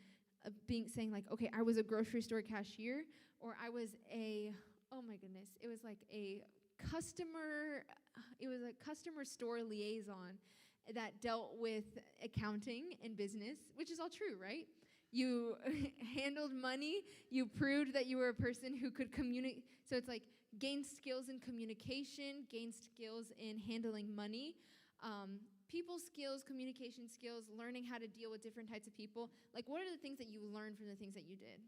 saying like, okay, I was a grocery store cashier, or I was it was like a customer store liaison that dealt with accounting and business, which is all true, right? You handled money. You proved that you were a person who could communicate. So it's like gain skills in communication, gain skills in handling money, people skills, communication skills, learning how to deal with different types of people. Like, what are the things that you learned from the things that you did?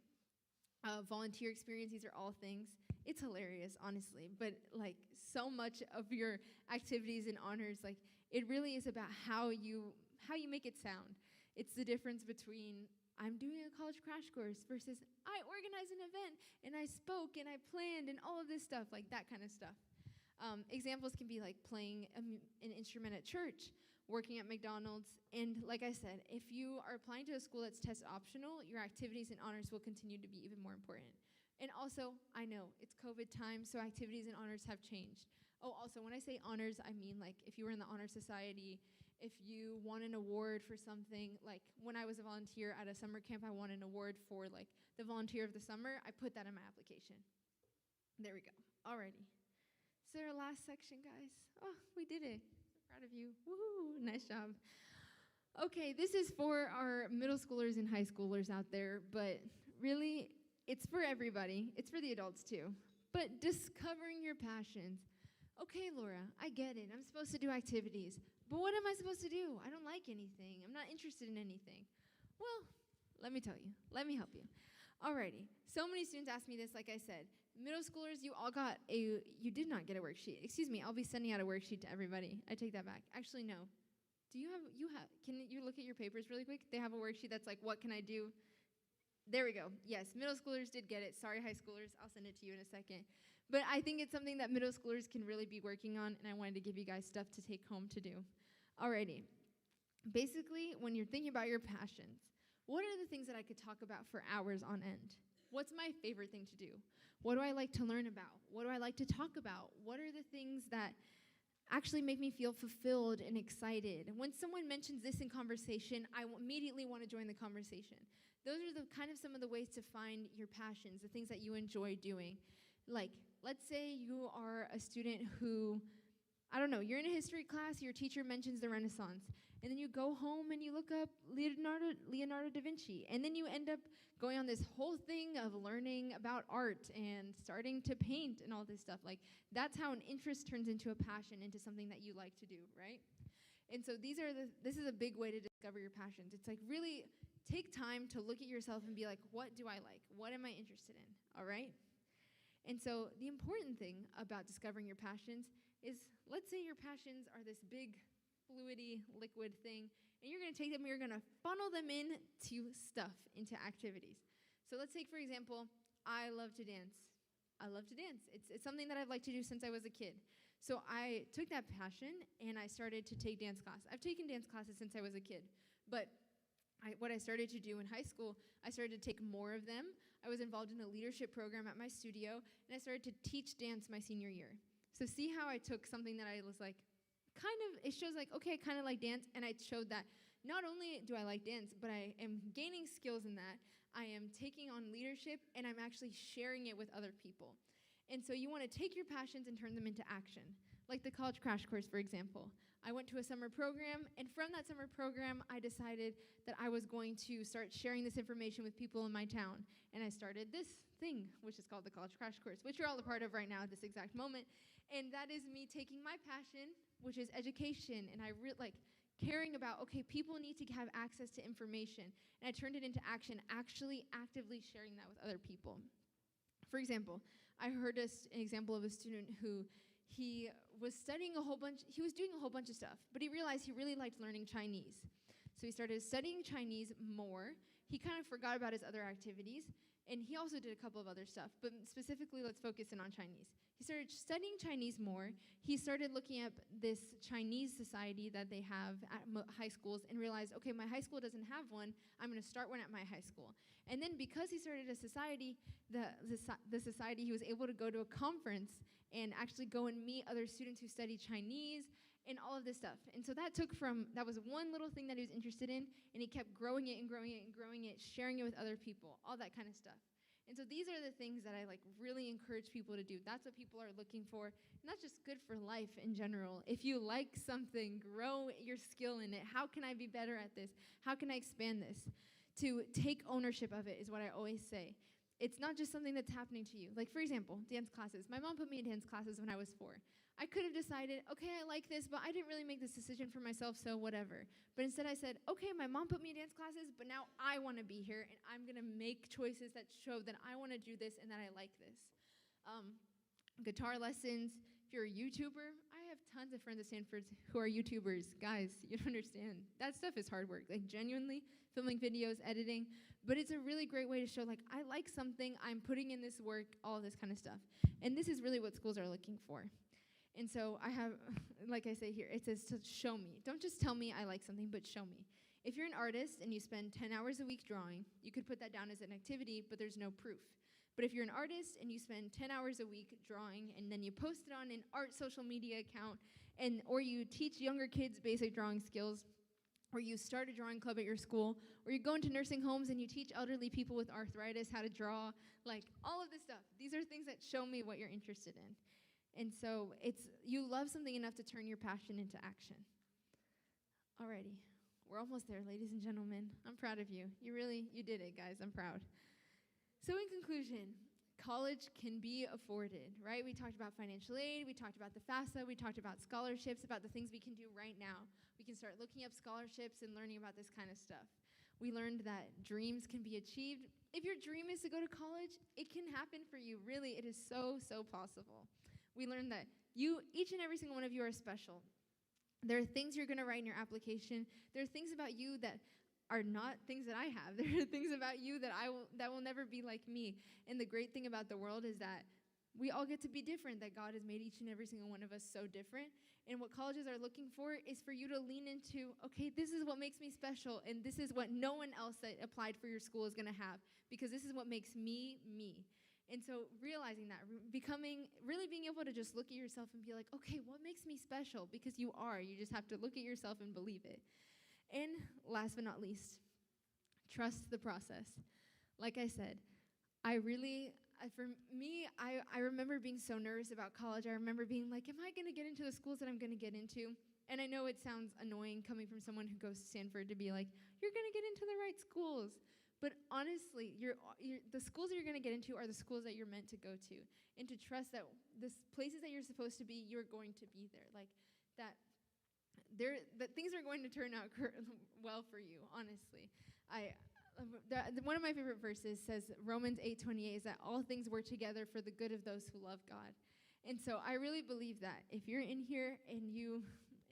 Volunteer experience, these are all things. It's hilarious, honestly, but like so much of your activities and honors, like it really is about how you make it sound. It's the difference between I'm doing a college crash course versus I organized an event and I spoke and I planned and all of this stuff, like that kind of stuff. Examples can be like playing an instrument at church, working at McDonald's, and like I said, if you are applying to a school that's test optional, your activities and honors will continue to be even more important. And also, I know, it's COVID time, so activities and honors have changed. Oh, also, when I say honors, I mean like if you were in the Honor Society, if you won an award for something, like when I was a volunteer at a summer camp, I won an award for like the volunteer of the summer. I put that in my application. There we go. Alrighty. So our last section, guys. Oh, we did it. So proud of you. Woohoo, nice job. Okay, this is for our middle schoolers and high schoolers out there, but really, it's for everybody. It's for the adults too. But discovering your passions. Okay, Laura, I get it. I'm supposed to do activities. But what am I supposed to do? I don't like anything. I'm not interested in anything. Well, let me tell you. Let me help you. Alrighty. So many students ask me this, like I said. Middle schoolers, you did not get a worksheet. Excuse me, I'll be sending out a worksheet to everybody. I take that back. Actually, no. Can you look at your papers really quick? They have a worksheet that's like, what can I do? There we go. Yes, middle schoolers did get it. Sorry, high schoolers. I'll send it to you in a second. But I think it's something that middle schoolers can really be working on, and I wanted to give you guys stuff to take home to do. Alrighty. Basically, when you're thinking about your passions, what are the things that I could talk about for hours on end? What's my favorite thing to do? What do I like to learn about? What do I like to talk about? What are the things that actually make me feel fulfilled and excited? And when someone mentions this in conversation, I immediately want to join the conversation. Those are the kind of some of the ways to find your passions, the things that you enjoy doing. Like, let's say you are a student who, I don't know, you're in a history class, your teacher mentions the Renaissance, and then you go home and you look up Leonardo da Vinci, and then you end up going on this whole thing of learning about art and starting to paint and all this stuff. Like, that's how an interest turns into a passion, into something that you like to do, right? And so this is a big way to discover your passions. It's like really take time to look at yourself and be like, what do I like? What am I interested in? All right? And so the important thing about discovering your passions is, let's say your passions are this big, fluidy, liquid thing, and you're going to take them and you're going to funnel them into stuff, into activities. So let's take, for example, I love to dance. I love to dance. It's something that I've liked to do since I was a kid. So I took that passion and I started to take dance classes. I've taken dance classes since I was a kid, but what I started to do in high school, I started to take more of them. I was involved in a leadership program at my studio, and I started to teach dance my senior year. So see how I took something that I was like, it shows like, okay, I kind of like dance, and I showed that not only do I like dance, but I am gaining skills in that. I am taking on leadership, and I'm actually sharing it with other people. And so you want to take your passions and turn them into action. Like the college crash course, for example. I went to a summer program, and from that summer program, I decided that I was going to start sharing this information with people in my town. And I started this thing, which is called the college crash course, which you're all a part of right now at this exact moment. And that is me taking my passion, which is education, and I caring about, okay, people need to have access to information. And I turned it into action, actually actively sharing that with other people. For example, I heard an example of a student who he was studying he was doing a whole bunch of stuff, but he realized he really liked learning Chinese. So he started studying Chinese more. He kind of forgot about his other activities, and he also did a couple of other stuff, but specifically let's focus in on Chinese. He started studying Chinese more. He started looking up this Chinese society that they have at high schools and realized, okay, my high school doesn't have one. I'm going to start one at my high school. And then because he started a society, the society, he was able to go to a conference and actually go and meet other students who study Chinese and all of this stuff. And so that was one little thing that he was interested in, and he kept growing it and growing it and growing it, sharing it with other people, all that kind of stuff. And so these are the things that I really encourage people to do. That's what people are looking for. And that's just good for life in general. If you like something, grow your skill in it. How can I be better at this? How can I expand this? To take ownership of it is what I always say. It's not just something that's happening to you. Like, for example, dance classes. My mom put me in dance classes when I was 4. I could have decided, okay, I like this, but I didn't really make this decision for myself, so whatever. But instead I said, okay, my mom put me in dance classes, but now I want to be here, and I'm going to make choices that show that I want to do this and that I like this. Guitar lessons. If you're a YouTuber, I have tons of friends at Stanford who are YouTubers. Guys, you don't understand. That stuff is hard work. Like, genuinely, filming videos, editing. But it's a really great way to show, I like something, I'm putting in this work, all this kind of stuff. And this is really what schools are looking for. And so I have, like I say here, it says to show me. Don't just tell me I like something, but show me. If you're an artist and you spend 10 hours a week drawing, you could put that down as an activity, but there's no proof. But if you're an artist and you spend 10 hours a week drawing and then you post it on an art social media account, or you teach younger kids basic drawing skills, or you start a drawing club at your school, or you go into nursing homes and you teach elderly people with arthritis how to draw, all of this stuff. These are things that show me what you're interested in. And so you love something enough to turn your passion into action. Alrighty, we're almost there, ladies and gentlemen. I'm proud of you. You did it, guys. I'm proud. So in conclusion, college can be afforded, right? We talked about financial aid. We talked about the FAFSA. We talked about scholarships, about the things we can do right now. We can start looking up scholarships and learning about this kind of stuff. We learned that dreams can be achieved. If your dream is to go to college, it can happen for you. Really, it is so, so possible. We learned that each and every single one of you are special. There are things you're going to write in your application. There are things about you that are not things that I have. There are things about you that will never be like me. And the great thing about the world is that we all get to be different, that God has made each and every single one of us so different. And what colleges are looking for is for you to lean into, okay, this is what makes me special, and this is what no one else that applied for your school is going to have, because this is what makes me, me. And so realizing that, really being able to just look at yourself and be like, okay, what makes me special? Because you are. You just have to look at yourself and believe it. And last but not least, trust the process. Like I said, for me, I remember being so nervous about college. I remember being like, am I going to get into the schools that I'm going to get into? And I know it sounds annoying coming from someone who goes to Stanford to be like, you're going to get into the right schools. But honestly, the schools that you're going to get into are the schools that you're meant to go to. And to trust that the places that you're supposed to be, you're going to be there. That things are going to turn out well for you, honestly. One of my favorite verses says, Romans 8:28, is that all things work together for the good of those who love God. And so I really believe that if you're in here and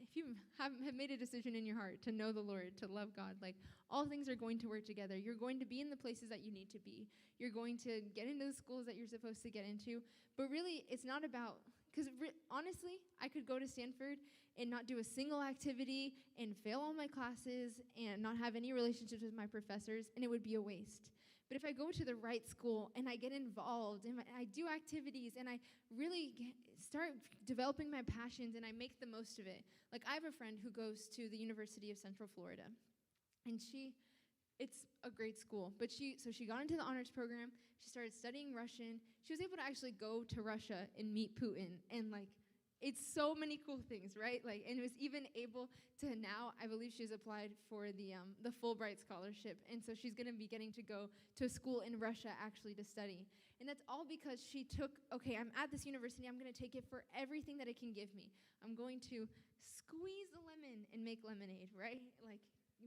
if you have made a decision in your heart to know the Lord, to love God, all things are going to work together. You're going to be in the places that you need to be. You're going to get into the schools that you're supposed to get into. But really, it's not about, because honestly, I could go to Stanford and not do a single activity and fail all my classes and not have any relationships with my professors, and it would be a waste. But if I go to the right school and I get involved and I do activities and I really start developing my passions and I make the most of it. I have a friend who goes to the University of Central Florida, and it's a great school. But she got into the honors program. She started studying Russian. She was able to actually go to Russia and meet Putin and It's so many cool things, right? Like, and was even able to now, I believe she's applied for the Fulbright scholarship, and so she's going to be getting to go to a school in Russia actually to study. And that's all because she took, okay, I'm at this university, I'm going to take it for everything that it can give me. I'm going to squeeze the lemon and make lemonade, right? Like,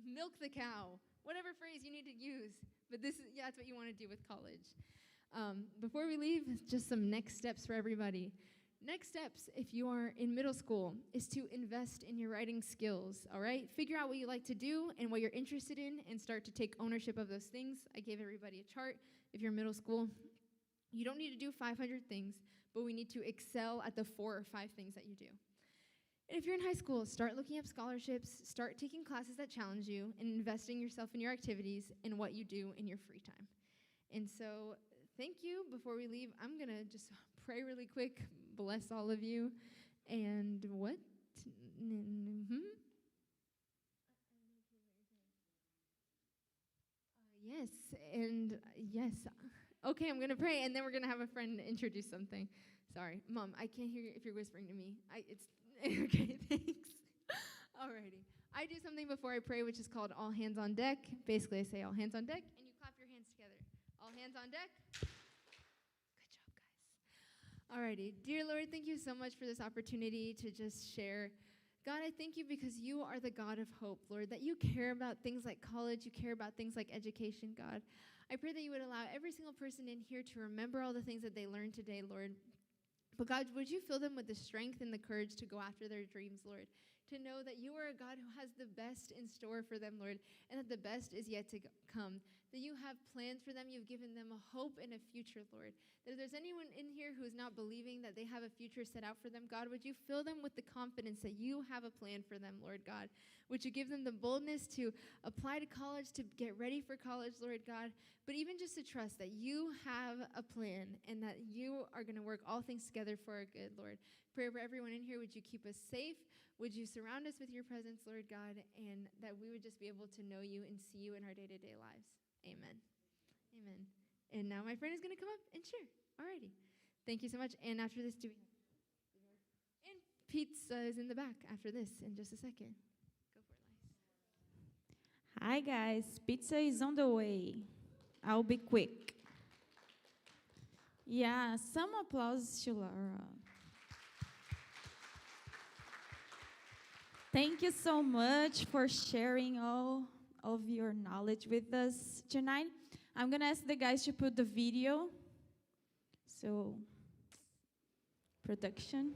milk the cow, whatever phrase you need to use. But that's what you want to do with college. Before we leave, just some next steps for everybody. Next steps, if you are in middle school, is to invest in your writing skills, all right? Figure out what you like to do and what you're interested in and start to take ownership of those things. I gave everybody a chart. If you're in middle school, you don't need to do 500 things, but we need to excel at the 4 or 5 things that you do. And if you're in high school, start looking up scholarships, start taking classes that challenge you, and investing yourself in your activities and what you do in your free time. And so, thank you. Before we leave, I'm going to just pray really quick. Bless all of you. And what? Yes, and yes. Okay, I'm going to pray, and then we're going to have a friend introduce something. Sorry. Mom, I can't hear if you're whispering to me. Okay, thanks. Alrighty. I do something before I pray, which is called all hands on deck. Basically, I say all hands on deck, and you clap your hands together. All hands on deck. Good job, guys. Alrighty. Dear Lord, thank you so much for this opportunity to just share. God, I thank you because you are the God of hope, Lord, that you care about things like college, you care about things like education, God. I pray that you would allow every single person in here to remember all the things that they learned today, Lord. But God, would you fill them with the strength and the courage to go after their dreams, Lord? To know that you are a God who has the best in store for them, Lord, and that the best is yet to come. That you have plans for them. You've given them a hope and a future, Lord. That if there's anyone in here who is not believing that they have a future set out for them, God, would you fill them with the confidence that you have a plan for them, Lord God? Would you give them the boldness to apply to college, to get ready for college, Lord God? But even just to trust that you have a plan and that you are going to work all things together for our good, Lord. Pray for everyone in here. Would you keep us safe? Would you surround us with your presence, Lord God, and that we would just be able to know you and see you in our day-to-day lives. Amen. Amen. And now my friend is going to come up and share. Alrighty. Thank you so much. And after this, do we have... And pizza is in the back after this in just a second. Go for it, Lice. Hi, guys. Pizza is on the way. I'll be quick. Yeah, some applause to Laura. Thank you so much for sharing all of your knowledge with us tonight. I'm going to ask the guys to put the video. So, production.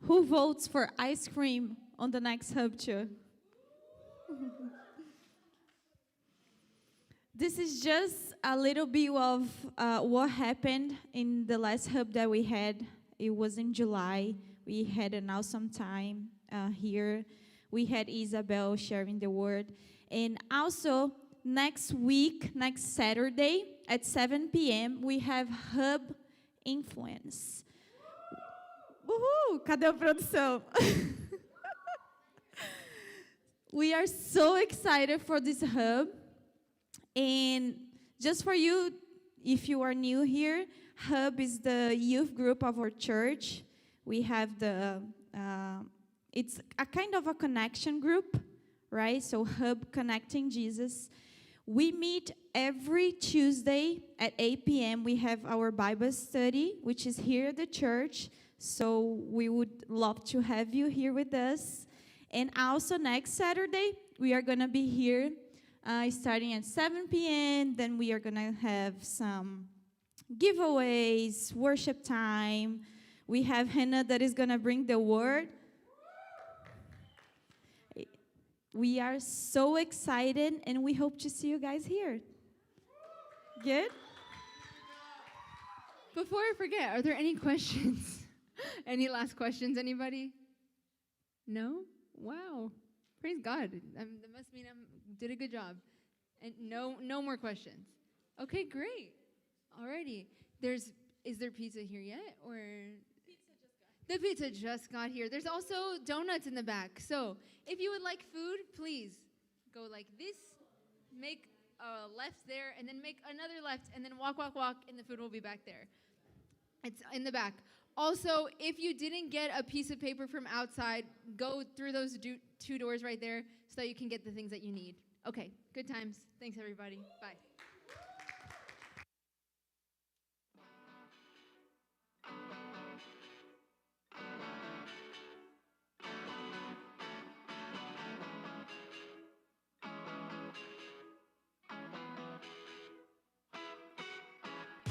Who votes for ice cream on the next hub tour? This is just a little bit of what happened in the last hub that we had. It was in July. We had an awesome time here. We had Isabel sharing the word. And also, next week, next Saturday at 7 p.m., we have Hub Influence. Uhul! Cadê a produção? We are so excited for this hub. And just for you, if you are new here, Hub is the youth group of our church. We have it's a kind of a connection group, right? So Hub Connecting Jesus. We meet every Tuesday at 8 p.m. We have our Bible study, which is here at the church. So we would love to have you here with us. And also next Saturday, we are going to be here starting at 7 p.m. Then we are going to have some giveaways, worship time. We have Hannah that is going to bring the word. We are so excited, and we hope to see you guys here. Good? Before I forget, are there any questions? Any last questions, anybody? No? Wow. Praise God. That must mean I did a good job. And no more questions. Okay, great. Alrighty. Is there pizza here yet? Or the pizza just got here. There's also donuts in the back. So if you would like food, please go like this, make a left there, and then make another left, and then walk, and the food will be back there. It's in the back. Also, if you didn't get a piece of paper from outside, go through those two doors right there so that you can get the things that you need. Okay, good times. Thanks, everybody. Bye.